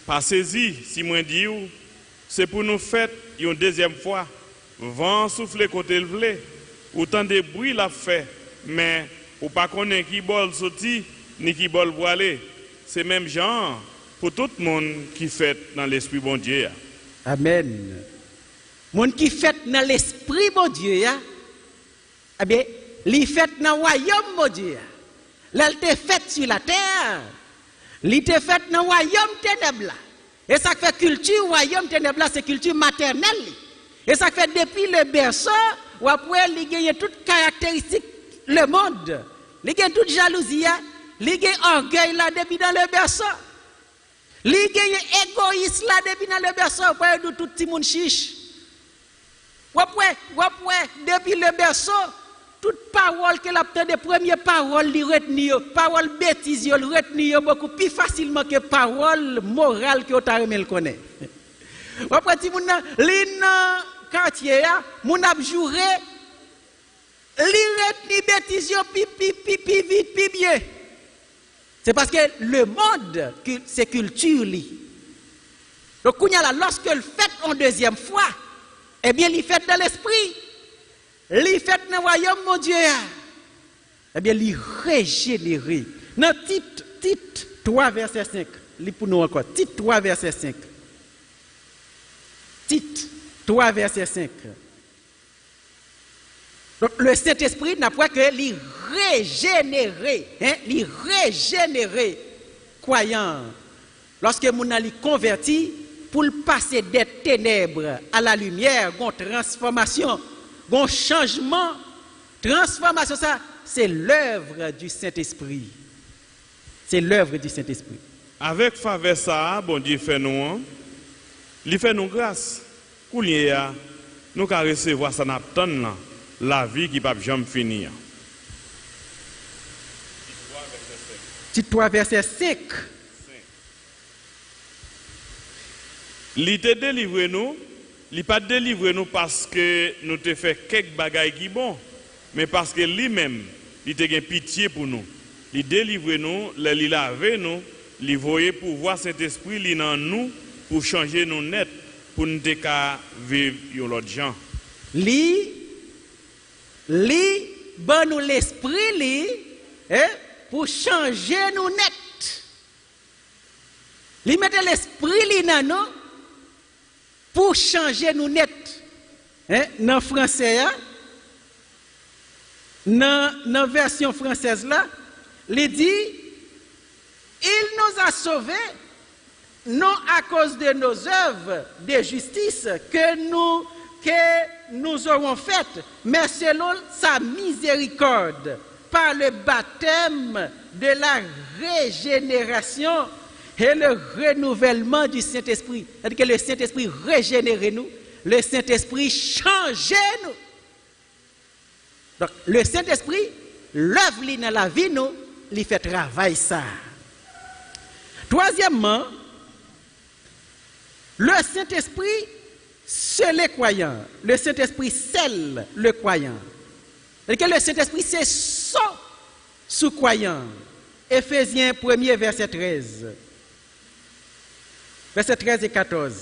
Passez-y, si moi dis, c'est pour nous faire une deuxième fois. Vent souffle côté le vle, autant de bruit l'a fait. Mais ou pas connaître qui bol sorti ni qui bol voilé, c'est même genre pour tout le monde qui fait dans l'esprit bon Dieu. Amen. Monde qui fait dans l'esprit bon Dieu, eh bien, li fait dans le royaume bon Dieu. L'elle te fait sur la terre. Li te fait dans le royaume ténèbres. Et ça fait culture royaume ténèbres, c'est culture maternelle. Et ça fait depuis le berceau, ou après, il y a toutes caractéristiques, le monde. Il y a toute jalousie, il y a orgueil là depuis dans le berceau. Il y a égoïsme là depuis dans le berceau, après, tout le monde chiche. Ou après, depuis le berceau, toute parole qu'elle a obtenue, des premières paroles, les retenir, paroles bêtises, les retenir beaucoup plus facilement que paroles morales que vous avez connaître. Après, si vous avez quartier, mon abjouré, les retenir bêtises, pi vite, pi bien. C'est parce que le monde, c'est culture. Donc, lorsque le fait en deuxième fois, eh bien, il fait dans l'esprit. Il fait dans le royaume, mon Dieu. Eh bien, il régénéré. Dans Tite 3, verset 5. Lis pour nous encore. Tite 3, verset 5. Tite 3, verset 5. Donc, le Saint-Esprit n'a pas que il régénéré. Il régénéré croyant. Lorsque mon ali converti, pour le passer des ténèbres à la lumière, une transformation. Bon changement, transformation, ça, c'est l'œuvre du Saint-Esprit. C'est l'œuvre du Saint-Esprit. Avec faveur ça, bon Dieu fait nous, il fait nous grâce. Pour nous allons recevoir ça n'attend la vie qui ne peut jamais finir. Tite 3, verset 5. Il te délivre nous. Il n'a pas délivré nous parce que nous te fait quelques bagailles qui bon, mais parce que lui-même, il a pitié pour nous. Il délivre nous, il lave nous, il voyait pour voir cet esprit il en nous pour changer nous net, pour nous vivre l'autre gens. Li bon nous l'esprit pour changer nous net. Li mette l'esprit dans nous pour changer nous net. Dans le français, dans la version française, là, il dit, il nous a sauvés, non à cause de nos œuvres de justice que nous aurons faites, mais selon sa miséricorde, par le baptême de la régénération et le renouvellement du Saint-Esprit. C'est-à-dire que le Saint-Esprit régénère nous, le Saint-Esprit change nous. Donc, le Saint-Esprit, l'œuvre dans la vie, nous, il fait travail ça. Troisièmement, le Saint-Esprit, c'est le croyant. Le Saint-Esprit scelle le croyant. C'est-à-dire que le Saint-Esprit, c'est son sous-croyant. Éphésiens 1er, verset 13. Verset 13 et 14.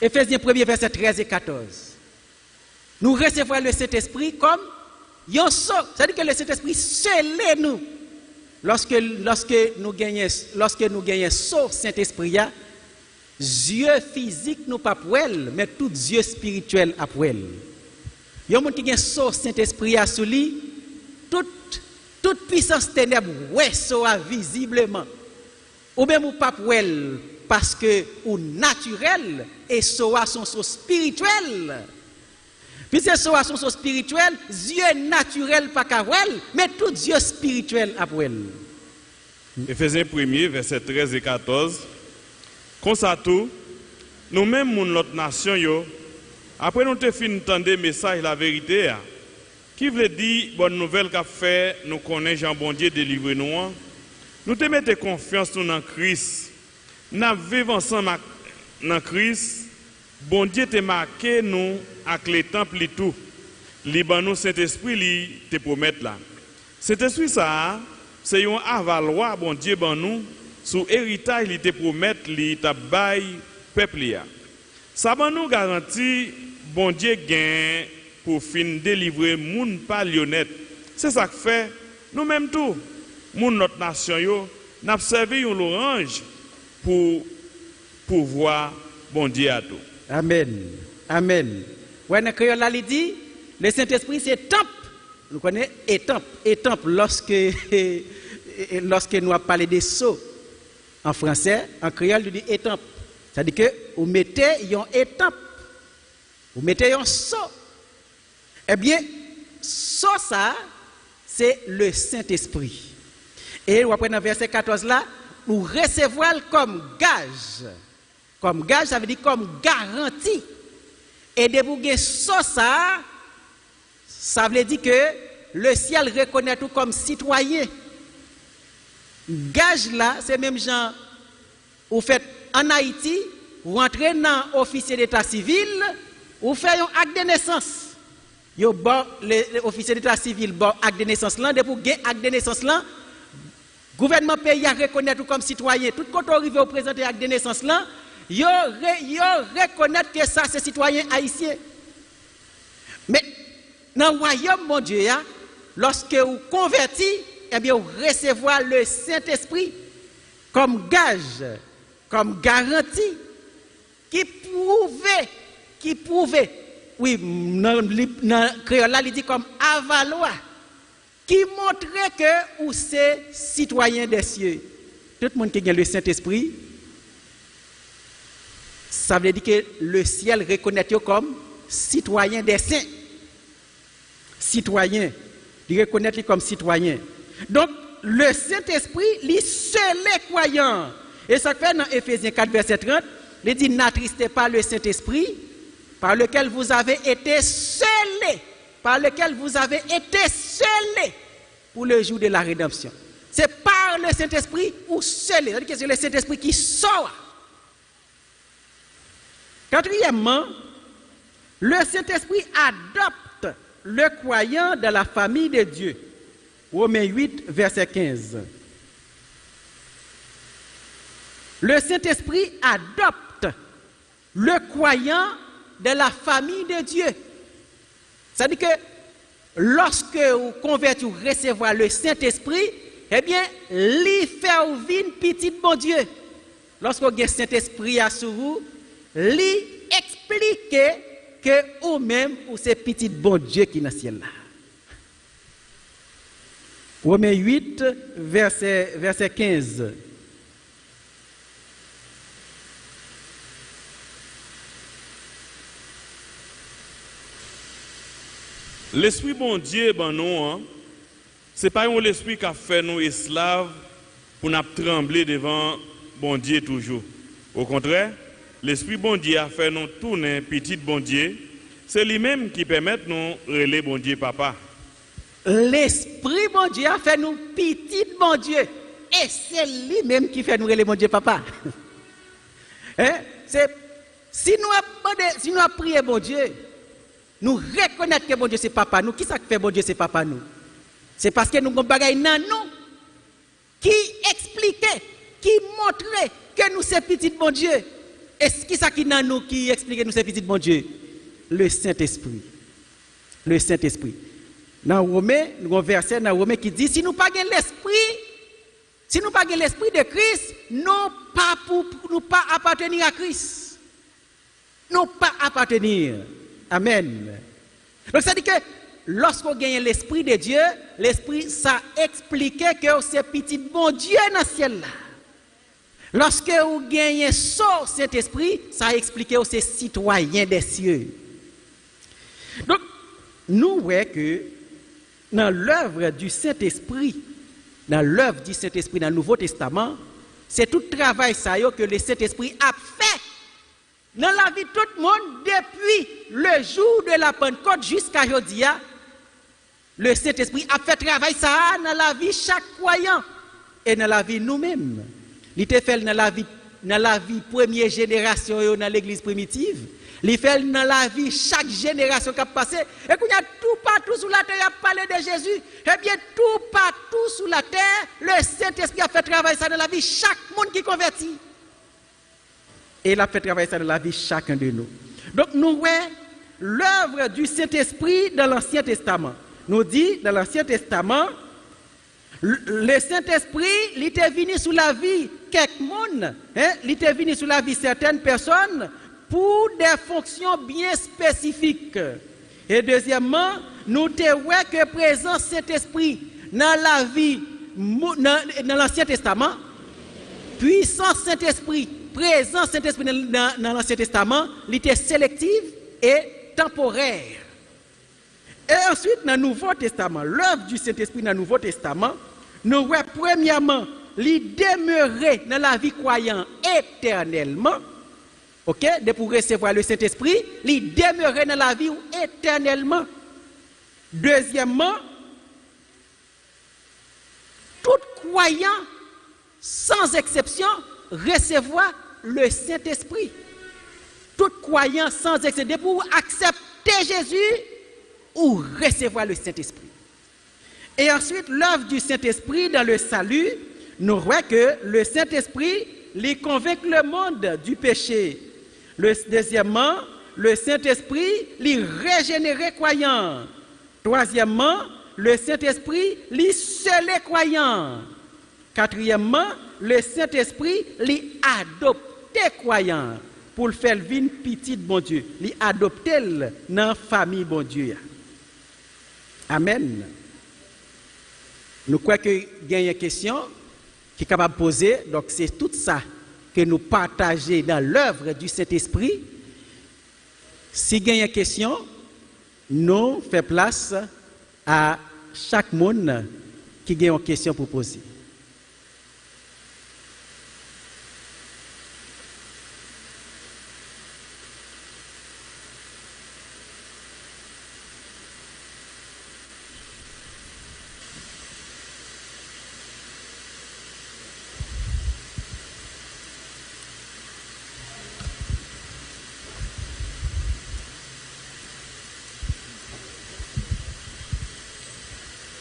Éphésiens 1er, verset 13 et 14. Nous recevons le Saint-Esprit comme un sceau. C'est-à-dire que le Saint-Esprit scelle nous. Lorsque nous gagnons sceau Saint-Esprit, yeux physiques nous pas pour elle, mais tout yeux spirituel après elle. Il y a un monde qui a sceau Saint-Esprit à sous lui, toute puissance ténèbre, ouais, soit visiblement. Ou même ou pas pour elle, parce que ou naturel et soit son sceau spirituel. Puisque soit son sceau spirituel, yeux naturel pas qu'à elle, mais tout yeux spirituel après elle. Éphésiens 1er, verset 13 et 14. Comme ça tout, nous-mêmes, notre nation, après nous avons fini d'entendre le message, la vérité, qui veut dire, bonne nouvelle qu'a fait, nous connaissons Jean bon Dieu délivrer nous. Nous te mettons confiance dans Christ. Nous vivons ensemble dans Christ. Bon Dieu te marqué nous avec les temples et tout. Liban Saint-Esprit, il te promet là. Saint-Esprit, ça, c'est un avaloir, bon Dieu, ben nous. Sous héritage, il te promet, il te baille peuple. Ça va nous garantir, bon Dieu gagne pour fin délivrer moun pas lyonnais. C'est ça que fait nous-mêmes tout. notre nation yo n'a servi un l'orange pour pouvoir bon Dieu à tout. Amen. Amen. Ouais, dans créole là il dit le Saint-Esprit c'est temple. Nous connaissons étampe lorsque nous avons parlé des sceaux en français, en créole, nous dit étampe. C'est-à-dire que vous mettez un étampe, vous mettez un seau. Eh bien, seau ça, c'est le Saint-Esprit. Et après dans verset 14 là, nous recevons comme gage. Comme gage, ça veut dire comme garantie. Et de vous gagner ça veut dire que le ciel reconnaît tout comme citoyen. Gage là, c'est même genre, vous faites en Haïti, vous entrez dans l'officier d'état civil, vous faites un acte de naissance. L'officier d'état civil, bon acte de naissance là, depuis que acte de naissance là, le gouvernement pays reconnaît tout comme citoyen. Tout quand on arrive au présenter acte de naissance là, yo reconnaît que ça c'est citoyen haïtien. Mais dans le royaume, mon Dieu, lorsque vous convertissez, eh bien, vous recevez le Saint-Esprit comme gage, comme garantie, qui prouve, oui, dans le créole, là, il dit comme avaloir, qui montre que vous êtes citoyen des cieux. Tout le monde qui a le Saint-Esprit, ça veut dire que le ciel reconnaît comme citoyen des saints. Citoyen, il reconnaît comme citoyen. Donc, le Saint-Esprit, il seul est croyant. Et ça fait dans Éphésiens 4, verset 30, il dit, n'attristez pas le Saint-Esprit, par lequel vous avez été scellés, pour le jour de la rédemption. C'est par le Saint-Esprit ou scellé, c'est-à-dire que c'est le Saint-Esprit qui sort. Quatrièmement, le Saint-Esprit adopte le croyant dans la famille de Dieu. Romains 8, verset 15. Le Saint-Esprit adopte le croyant dans la famille de Dieu. C'est-à-dire que lorsque vous convertissez ou recevez le Saint-Esprit, eh bien, il fait vivre petit bon Dieu. Lorsque vous avez le Saint-Esprit sur vous, il explique que vous-même, vous c'est petit bon Dieu qui est dans le ciel là. Romains 8, verset 15. L'esprit bon Dieu, ben non, c'est pas l'esprit qui a fait nous esclaves pour nous trembler devant bon Dieu toujours. Au contraire, l'esprit bon Dieu a fait nous tourner petit bon Dieu. C'est lui-même qui permet nous relayer bon Dieu papa. L'esprit bon Dieu a fait nous petit bon Dieu. Et c'est lui-même qui fait nous relayer bon Dieu papa. Si nous avons prié bon Dieu, nous reconnaissons que bon Dieu c'est papa nous. Qui ça fait bon Dieu c'est papa nous? C'est parce que nous avons des choses dans nous qui expliquent, qui montrent que nous sommes petits bon Dieu. Et qui ça qui dans nous qui explique que nous sommes petits bon Dieu? Le Saint-Esprit. Le Saint-Esprit. Dans Romains, nous avons un verset dans Romains qui dit si nous n'avons pas l'esprit de Christ, nous pas appartenir à Christ. Nous pas appartenir. Amen. Donc ça dit que lorsqu'on gagne l'esprit de Dieu, l'esprit ça explique que c'est petit bon Dieu dans le ciel là. Lorsque vous gagnez cet esprit, ça explique que c'est citoyen des cieux. Donc nous voyons que dans l'œuvre du Saint-Esprit, dans le Nouveau Testament, c'est tout travail ça que le Saint-Esprit a fait dans la vie de tout le monde depuis le jour de la Pentecôte jusqu'à aujourd'hui. Le Saint-Esprit a fait travail ça dans la vie de chaque croyant et dans la vie de nous-mêmes. Il était fait dans la vie première génération dans l'église primitive. Il fait dans la vie chaque génération qui a passé. Et qu'on y a tout partout sur la terre, il a parlé de Jésus. Eh bien, tout partout sur la terre, le Saint-Esprit a fait travail ça dans la vie chaque monde qui convertit. Et il a fait travailler ça dans la vie de chacun de nous. Donc, nous voyons l'œuvre du Saint-Esprit dans l'Ancien Testament. Nous dit dans l'Ancien Testament, Le Saint-Esprit, il était venu sous la vie quelques monde, il était venu sous la vie certaines personnes pour des fonctions bien spécifiques. Et deuxièmement, nous voyons que présence Saint-Esprit dans la vie, dans l'Ancien Testament, puissance Saint-Esprit, présence Saint-Esprit dans l'Ancien Testament, il était sélective et temporaire. Et ensuite, dans le Nouveau Testament, l'œuvre du Saint-Esprit dans le Nouveau Testament, nous voyons premièrement, il demeurait dans la vie croyante éternellement. Ok, de pour recevoir le Saint-Esprit, il demeurait dans la vie éternellement. Deuxièmement, tout croyant, sans exception, recevoir le Saint-Esprit. Tout croyant, sans exception, pour accepter Jésus ou recevoir le Saint-Esprit. Et ensuite, l'œuvre du Saint-Esprit dans le salut, nous voyons que le Saint-Esprit les convainc le monde du péché. Deuxièmement, le Saint-Esprit les régénère croyants. Troisièmement, le Saint-Esprit les seul croyants. Quatrièmement, le Saint-Esprit les adopte croyants pour le faire vivre petit bon Dieu, les adopter dans la famille bon Dieu. Amen. Nous croyons qu'il y a une question qui est capable de poser. Donc, c'est tout ça que nous partageons dans l'œuvre du Saint-Esprit. Si il y a une question, nous faisons place à chaque monde qui a une question pour poser.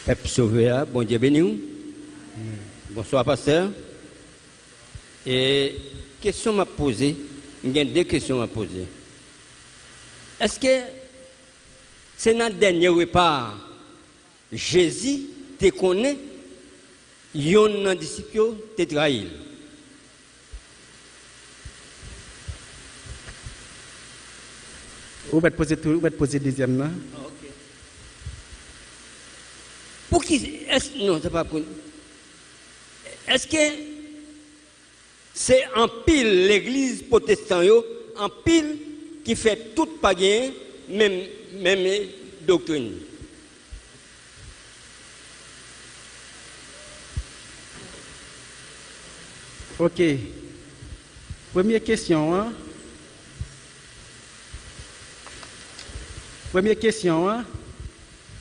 Peuple sauvé, bon Dieu béni. Bonsoir, pasteur. Et question m'a posée, il y a deux questions à poser. Est-ce que c'est dans le dernier repas, Jésus te connaît, yon disciple te trahi? Vous pouvez poser deuxième là. Pour qui non, c'est pas pour. Est-ce que c'est en pile l'église protestante, en pile qui fait tout païen, même doctrine? Ok. Première question. Hein? Première question. Hein?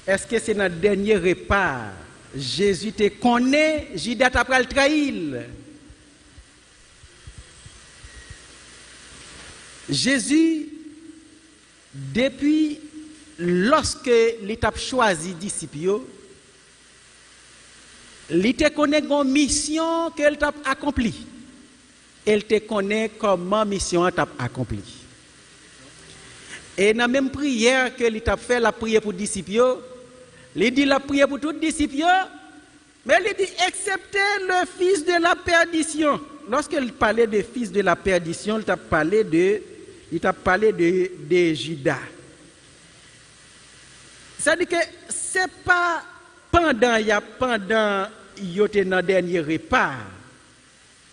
Est-ce que c'est dans le dernier repas, Jésus te connaît, Judas après le trahir? Jésus, depuis lorsque l'étape choisi disciples, il te connaît une mission qu'elle t'a accomplie. Elle te connaît comment mission t'a accomplie. Et dans la même prière que l'État fait, la prière pour les disciples, il dit la prière pour tous les disciples, mais il dit excepté le fils de la perdition. Lorsqu'il parlait de fils de la perdition, il t'a parlé de Judas. C'est-à-dire que ce n'est pas pendant il dans le dernier repas,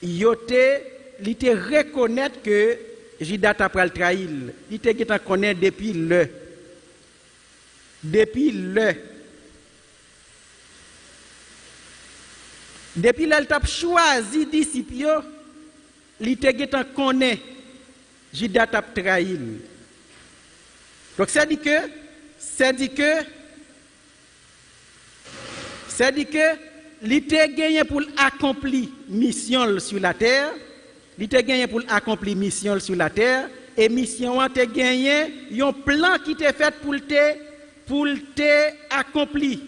il te reconnaître que Judas t'a pris le trahir. Il te connaît depuis le. Depuis là, il t'a choisi disciples, il te connaît. Judas t'a trahi. Donc ça dit que il te gagné pour accomplir mission sur la terre. Il te gagné pour accomplir mission sur la terre. Et mission a te gagné un plan qui t'est fait pour te accomplir.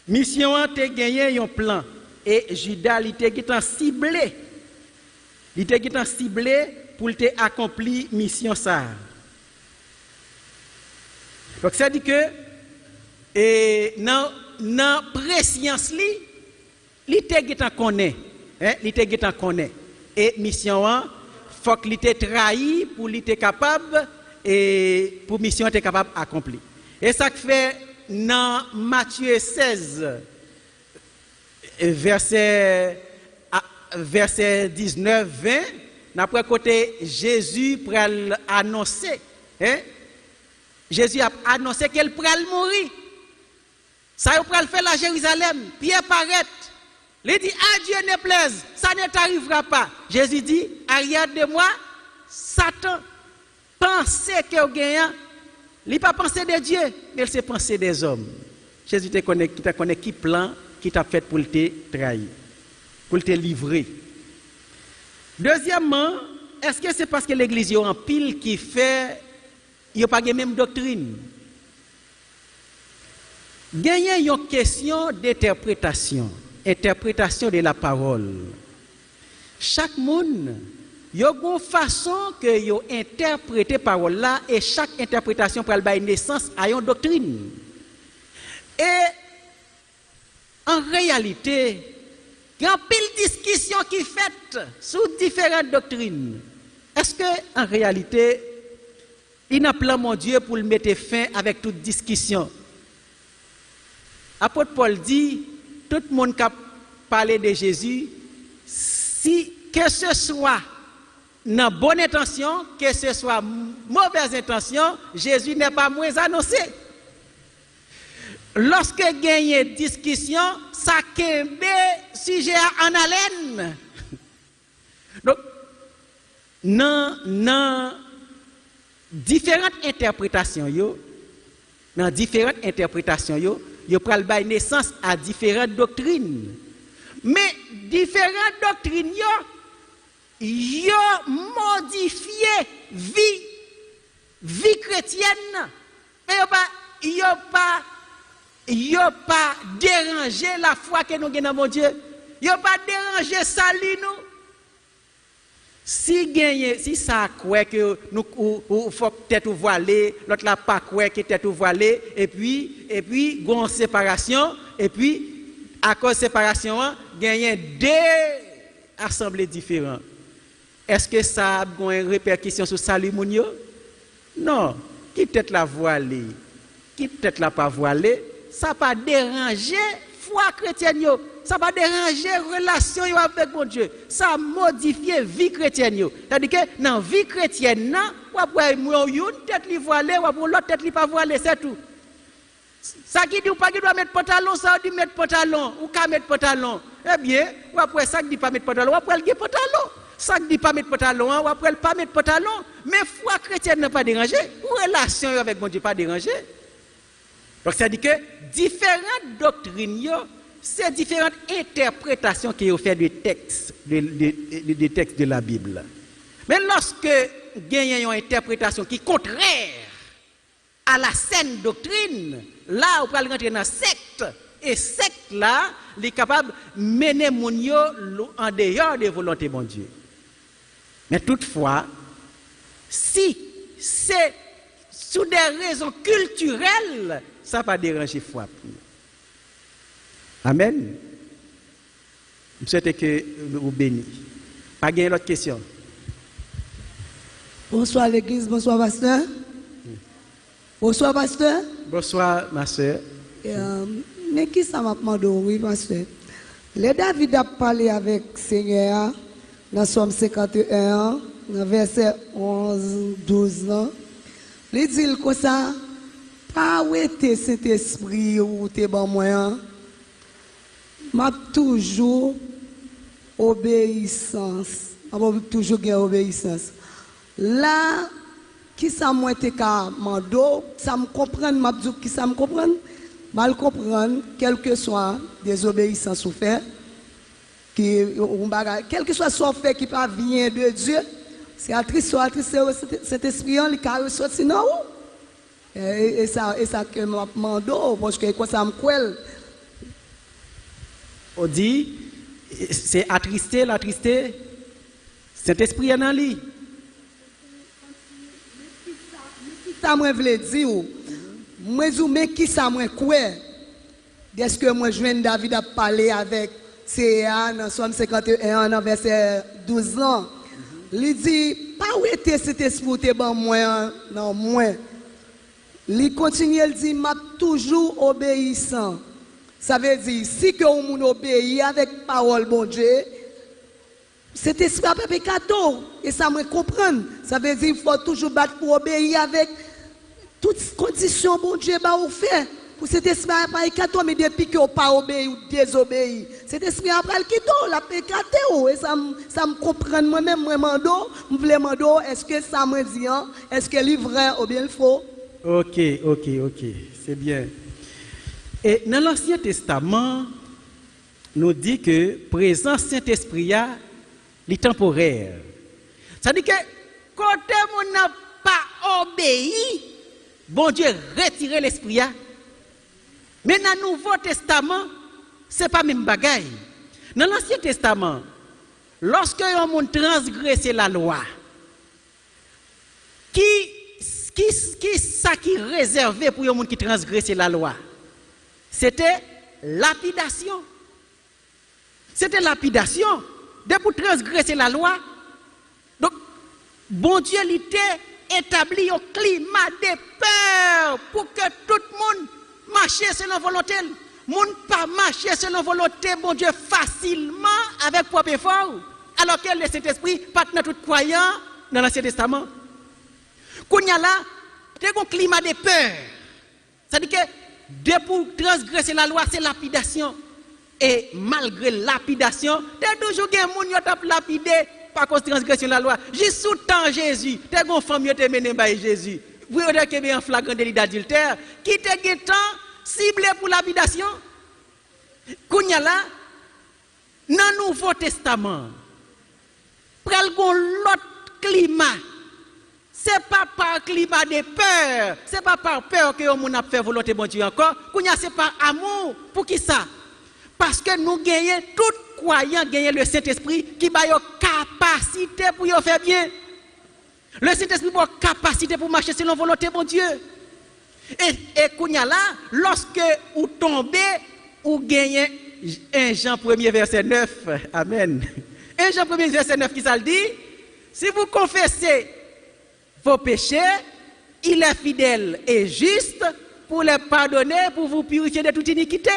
Mission a te gagné un plan. Et Judas, il te ciblé. Il te ciblé pour te accomplir mission ça. Donc ça dit que et dans dans préscience li te getan connaît, hein, li te getan connaît. Et mission faut qu'il te trahi pour li te capable et pour mission était capable d'accomplir. Et ça fait dans Matthieu 16 verset 19-20, après côté Jésus pral annoncer, hein? Jésus a annoncé qu'elle pral mourir. Ça il pral faire la Jérusalem, Pierre paraît. Il dit à Dieu ne plaise, ça ne t'arrivera pas. Jésus dit, arrière de moi, Satan pensait que vous gagnez. Il n'a pas pensé de Dieu, mais il s'est pensé des hommes. Jésus te connaît qui plan qui t'a fait pour te trahir, pour te livrer. Deuxièmement, est-ce que c'est parce que l'église est en pile qui fait, il n'y a pas la même doctrine? Gagner une question d'interprétation, interprétation de la parole. Chaque monde, il y a une façon que yo interpréter parole là et chaque interprétation peut avoir naissance à une doctrine. Et en réalité, il y a une pile discussion qui est faite sur différentes doctrines. Est-ce que en réalité, il n'a plan mon Dieu pour le mettre fin avec toute discussion? Apôtre Paul dit, tout le monde qui a parlé de Jésus, si que ce soit dans bonne intention, que ce soit mauvaise intention, Jésus n'est pas moins annoncé. Lorsque il y a une discussion, ça kembe sujet en haleine. Donc, dans différentes interprétations, il pral bay naissance à différentes doctrines. Mais différentes doctrines, yo modifié vie chrétienne. Et yo pas dérangé la foi que nous avons dans mon Dieu. Yo pas dérangé salut nous. Si ça croit que nous faut peut-être voiler, l'autre là pas croit que tête voiler et puis gon séparation et puis à cause de séparation gagner deux assemblées différentes. Est-ce que ça a une répercussion sur salut moun yo? Non, qui peut-être la voiler, qui peut-être la pas voiler, ça pas déranger foi chrétienne yo. Ça va déranger relation avec mon Dieu. Ça modifie vie chrétienne. C'est-à-dire que dans la vie chrétienne, on va une tête li voilée, ou l'autre tête li pas voilée, c'est tout. Ça qui dit ou pas qui doit mettre pantalon, ça dit mettre pantalon, ou qu'à mettre pantalon. Eh bien, ou après ça qui dit pas mettre pantalon, ou après le pantalon. Ça qui dit pas mettre pantalon, ou après le pas mettre pantalon. Mais foi chrétienne n'a pas dérangé. Relation avec mon Dieu pas dérangé. Donc ça dit que différentes doctrines, c'est différentes interprétations qui ont fait des textes, des textes de la Bible. Mais lorsque il y a une interprétation qui est contraire à la saine doctrine, là, on peut rentrer dans la secte. Et secte là, il est capable de mener mon Dieu en dehors des volontés de mon Dieu. Mais toutefois, si c'est sous des raisons culturelles, ça ne va pas déranger foi. Amen. Je souhaite que vous bénissez. Pas gagner l'autre question. Bonsoir l'église, bonsoir pasteur. Bonsoir pasteur. Bonsoir ma soeur. Mais qui ça m'a demandé, oui pasteur. Le David a parlé avec Seigneur dans Somme 51, dans verset 11, 12 ans. Il dit comme ça, pas où était cet esprit ou t'es bon moyen. M'a toujours obéissance. M'a toujours gain obéissance. Là, qui ça moi te ka mando, ça me comprend, m'a dit qui ça me comprend, mal comprendre quel que soit des obéissances ou fait quel que soit son fait qui pas vient de Dieu, c'est actrice cet esprit il ka ressorti non et ça que m'a mando parce que quoi ça me quel on dit, c'est attristé, l'attristé, cet esprit est dans lui. Ça me veut dire, moi, mais qui ça me quoi? est-ce que moi je viens de David a parlé avec CA dans Somme 51 dans verset 12 ans. Il dit pas où était cet esprit ban moi non moi. Il continue il dit m'a toujours obéissant. Ça veut dire si que on obéit avec parole bon Dieu, cet esprit a pas pécato et ça me comprendre. Ça veut dire il faut toujours battre pour obéir avec toutes conditions bon Dieu va vous faire. Pour cet esprit a pas pécato mais depuis que on pas obéi ou désobéi, cet esprit a pas le quito, la pécato et ça me comprendre moi-même moi mando, me voulais mando est-ce que ça me dit est-ce que est vrai ou bien le faux? OK, c'est bien. Et dans l'Ancien Testament, nous dit que présence Saint-Esprit est temporaire. Ça dit que quand on n'a pas obéi, bon Dieu retire l'esprit. Mais dans le Nouveau Testament, ce n'est pas même bagaille. Dans l'Ancien Testament, lorsque on transgresse la loi, qui est réservé pour les gens qui transgressent la loi? C'était lapidation. C'était lapidation. Dès pour transgresser la loi, donc, bon Dieu était établi un climat de peur pour que tout le monde marche selon la volonté. Le monde pas marcher selon la volonté, bon Dieu, facilement avec propre effort. Alors que le Saint-Esprit, pas dans tout croyant dans l'Ancien Testament. Quand il y a là, il y a un climat de peur. C'est-à-dire que dès pour transgresser la loi, c'est lapidation. Et malgré lapidation, il y a toujours des gens qui ont lapidé par cause de transgression de la loi. Juste sous temps Jésus, il y a une femme qui a mené par Jésus. Vous voyez qu'il y a un flagrant délit d'adultère qui était ciblé pour lapidation. Quand il y a là, dans le Nouveau Testament, pral l'autre climat. Ce n'est pas par climat de peur, ce n'est pas par peur que on a fait volonté bon Dieu encore. C'est par amour. Pour qui ça? Parce que nous gagnons, tout croyant gagnent le Saint-Esprit qui a une capacité pour y faire bien. Le Saint-Esprit a une capacité pour marcher selon la volonté bon Dieu. Et là, lorsque vous tombez, vous gagnez 1 Jean 1er verset 9. Amen. 1 Jean 1er verset 9 qui ça le dit? Si vous confessez vos péchés, il est fidèle et juste pour les pardonner, pour vous purifier de toute iniquité.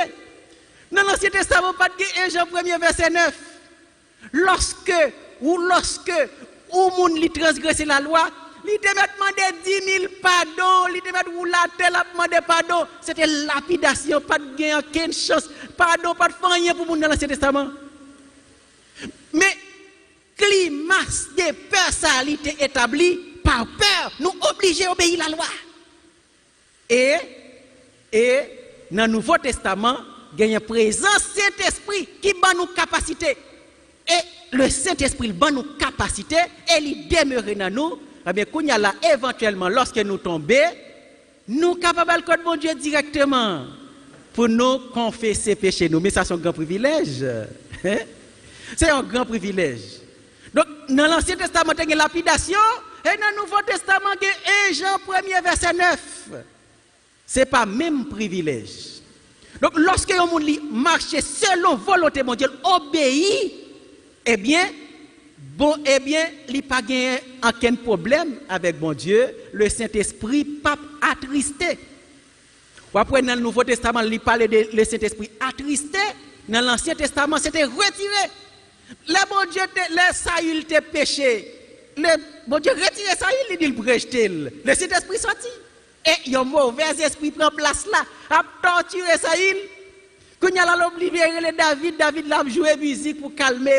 Dans l'Ancien Testament, pas de 1 Jean 1er verset 9. Lorsque ou li transgresse la loi, li te met demander 10 000 pardons, li te met ou la tel a demandé pardon, c'était lapidation, pas de gain, aucune chance, pardon, pas de rien pour moun dans l'Ancien Testament. Mais climat de personnalité établi par peur, nous obligés à obéir la loi. Et dans le Nouveau Testament, il y a une présence Saint-Esprit qui bat nos capacités. Et le Saint-Esprit bat nos capacités et il demeure dans nous. Eh bien, quand il y a là, éventuellement, lorsque nous tombons, nous sommes capables de connaître mon Dieu directement pour nous confesser péché nous. Mais ça, c'est un grand privilège. C'est un grand privilège. Donc, dans l'Ancien Testament, il y a une lapidation. Et dans le Nouveau Testament, il y a 1 Jean 1er verset 9. Ce n'est pas le même privilège. Donc, lorsque on marche selon la volonté de Dieu, obéit, eh bien, il n'y a pas aucun problème avec mon Dieu. Le Saint-Esprit pas attristé. Après, dans le Nouveau Testament, il parle de le Saint-Esprit attristé. Dans l'Ancien Testament, c'était retiré. Le bon Dieu, le Saül te péché. Le bon Dieu retire Saül, il dit le rejeter. Le Saint-Esprit sorti. Et un mauvais esprit prend place là, a torturé Saül. Quand il y a l'obligé David l'a joué musique pour calmer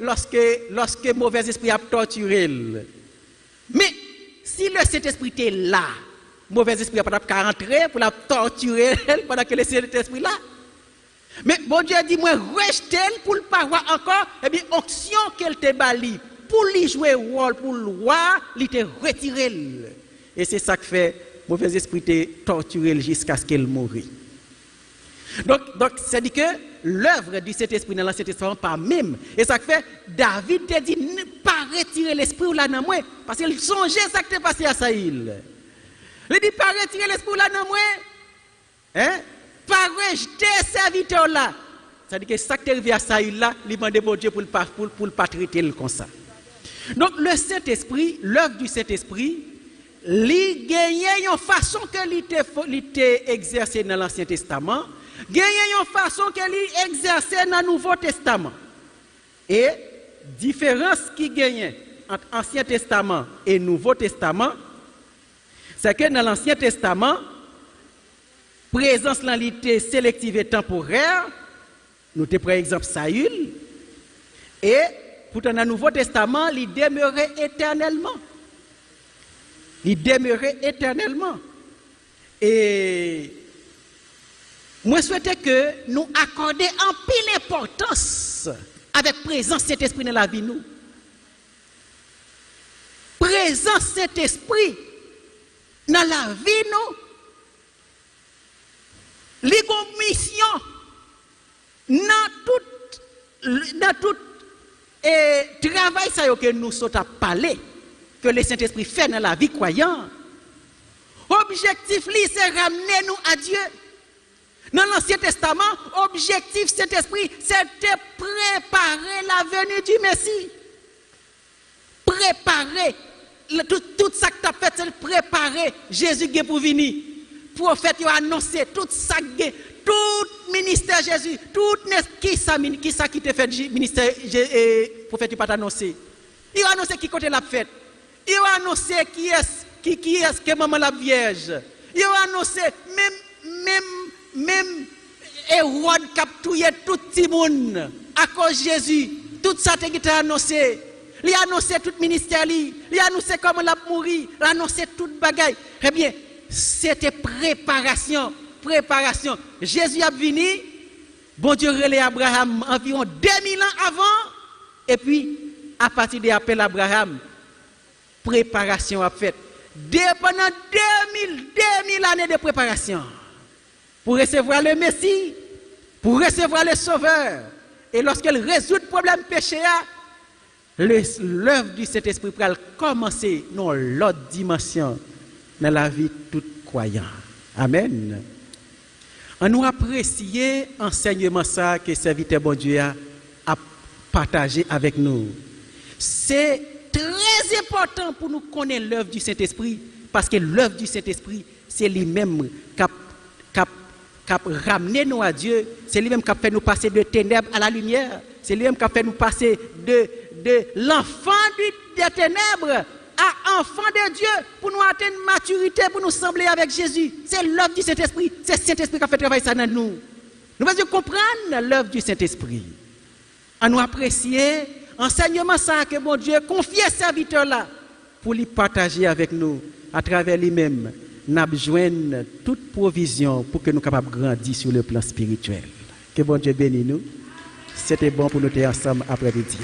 lorsque mauvais esprit a torturé. Mais si le Saint-Esprit était là, mauvais esprit n'a pas rentrer pour la torturer pendant que le Saint-Esprit là. Mais bon Dieu dit moi rejeter pour le pas voir encore, et bien onction qu'elle te bali pour lui jouer rôle pour le roi, il te retiré. Et c'est ça que fait mauvais esprit te torturer jusqu'à ce qu'elle mourit. Donc c'est dit que l'œuvre du Saint-Esprit dans l'Ancien Testament pas même. Et ça fait David te dit ne pas retirer l'esprit là dans moi parce qu'il songeait ça qui est passé à Saül. Il dit pas retirer l'esprit là dans moi. Hein? Pas rejeter quitter serviteur là. C'est-à-dire que ça qui arrivé à Saül là, il demande bon Dieu pour le pas traiter comme ça. Donc le Saint-Esprit, l'œuvre du Saint-Esprit, il gagne une façon que l'était exercée dans l'Ancien Testament, gagne une façon que l'il exerçait dans le Nouveau Testament. Et différence qui gagne entre Ancien Testament et Nouveau Testament, c'est que dans l'Ancien Testament, présence l'alité sélective et temporaire, nous te par exemple Saül, et pourtant dans le Nouveau Testament, il demeurait éternellement. Il demeurait éternellement. Et moi, je souhaitais que nous accordions en pile importance avec présence Saint-Esprit dans la vie nous. Présence Saint-Esprit dans la vie nous. Les missions dans tout travail ça que nous sommes à parler, que le Saint-Esprit fait dans la vie croyante. Objectif, c'est ramener nous à Dieu. Dans l'Ancien Testament, objectif Saint-Esprit, c'était préparer la venue du Messie. Préparer. Tout ça que tu as fait, c'est préparer Jésus pour venir. Prophète a annoncé tout ça, tout ministère Jésus, tout qui te fait ministère prophète pas annoncé. Il a annoncé qui côté la fête. Il a annoncé qui est que maman la vierge. Il a annoncé même Hérode qui a tué tout le monde à cause de Jésus. Tout ça a annoncé. Il a annoncé tout le ministère, il a annoncé comment il a mourir, il a annoncé toute bagaille. Eh bien, c'était préparation. Jésus a venu, bon Dieu relève Abraham environ 2000 ans avant, et puis à partir de l'appel Abraham, préparation a fait. Pendant 2000 années de préparation pour recevoir le Messie, pour recevoir le Sauveur. Et lorsqu'elle résout le problème péché, l'œuvre du Saint-Esprit va commencer dans l'autre dimension dans la vie de tout croyant. Amen. On nous apprécie l'enseignement ça que le serviteur bon Dieu a partagé avec nous. C'est très important pour nous connaître l'œuvre du Saint-Esprit, parce que l'œuvre du Saint-Esprit, c'est lui-même qui a ramené nous à Dieu, c'est lui-même qui a fait nous passer de ténèbres à la lumière, c'est lui-même qui a fait nous passer de l'enfant des ténèbres à enfant de Dieu pour nous atteindre maturité, pour nous sembler avec Jésus. C'est l'œuvre du Saint-Esprit. C'est le Saint-Esprit qui a fait travailler ça dans nous. Nous devons comprendre l'œuvre du Saint-Esprit. À nous apprécier enseignement ça que mon Dieu confie à serviteur là pour lui partager avec nous à travers lui-même. Nous besoin toute provision pour que nous soyons capables de grandir sur le plan spirituel. Que bon Dieu bénisse nous. C'était bon pour nous être ensemble après-midi.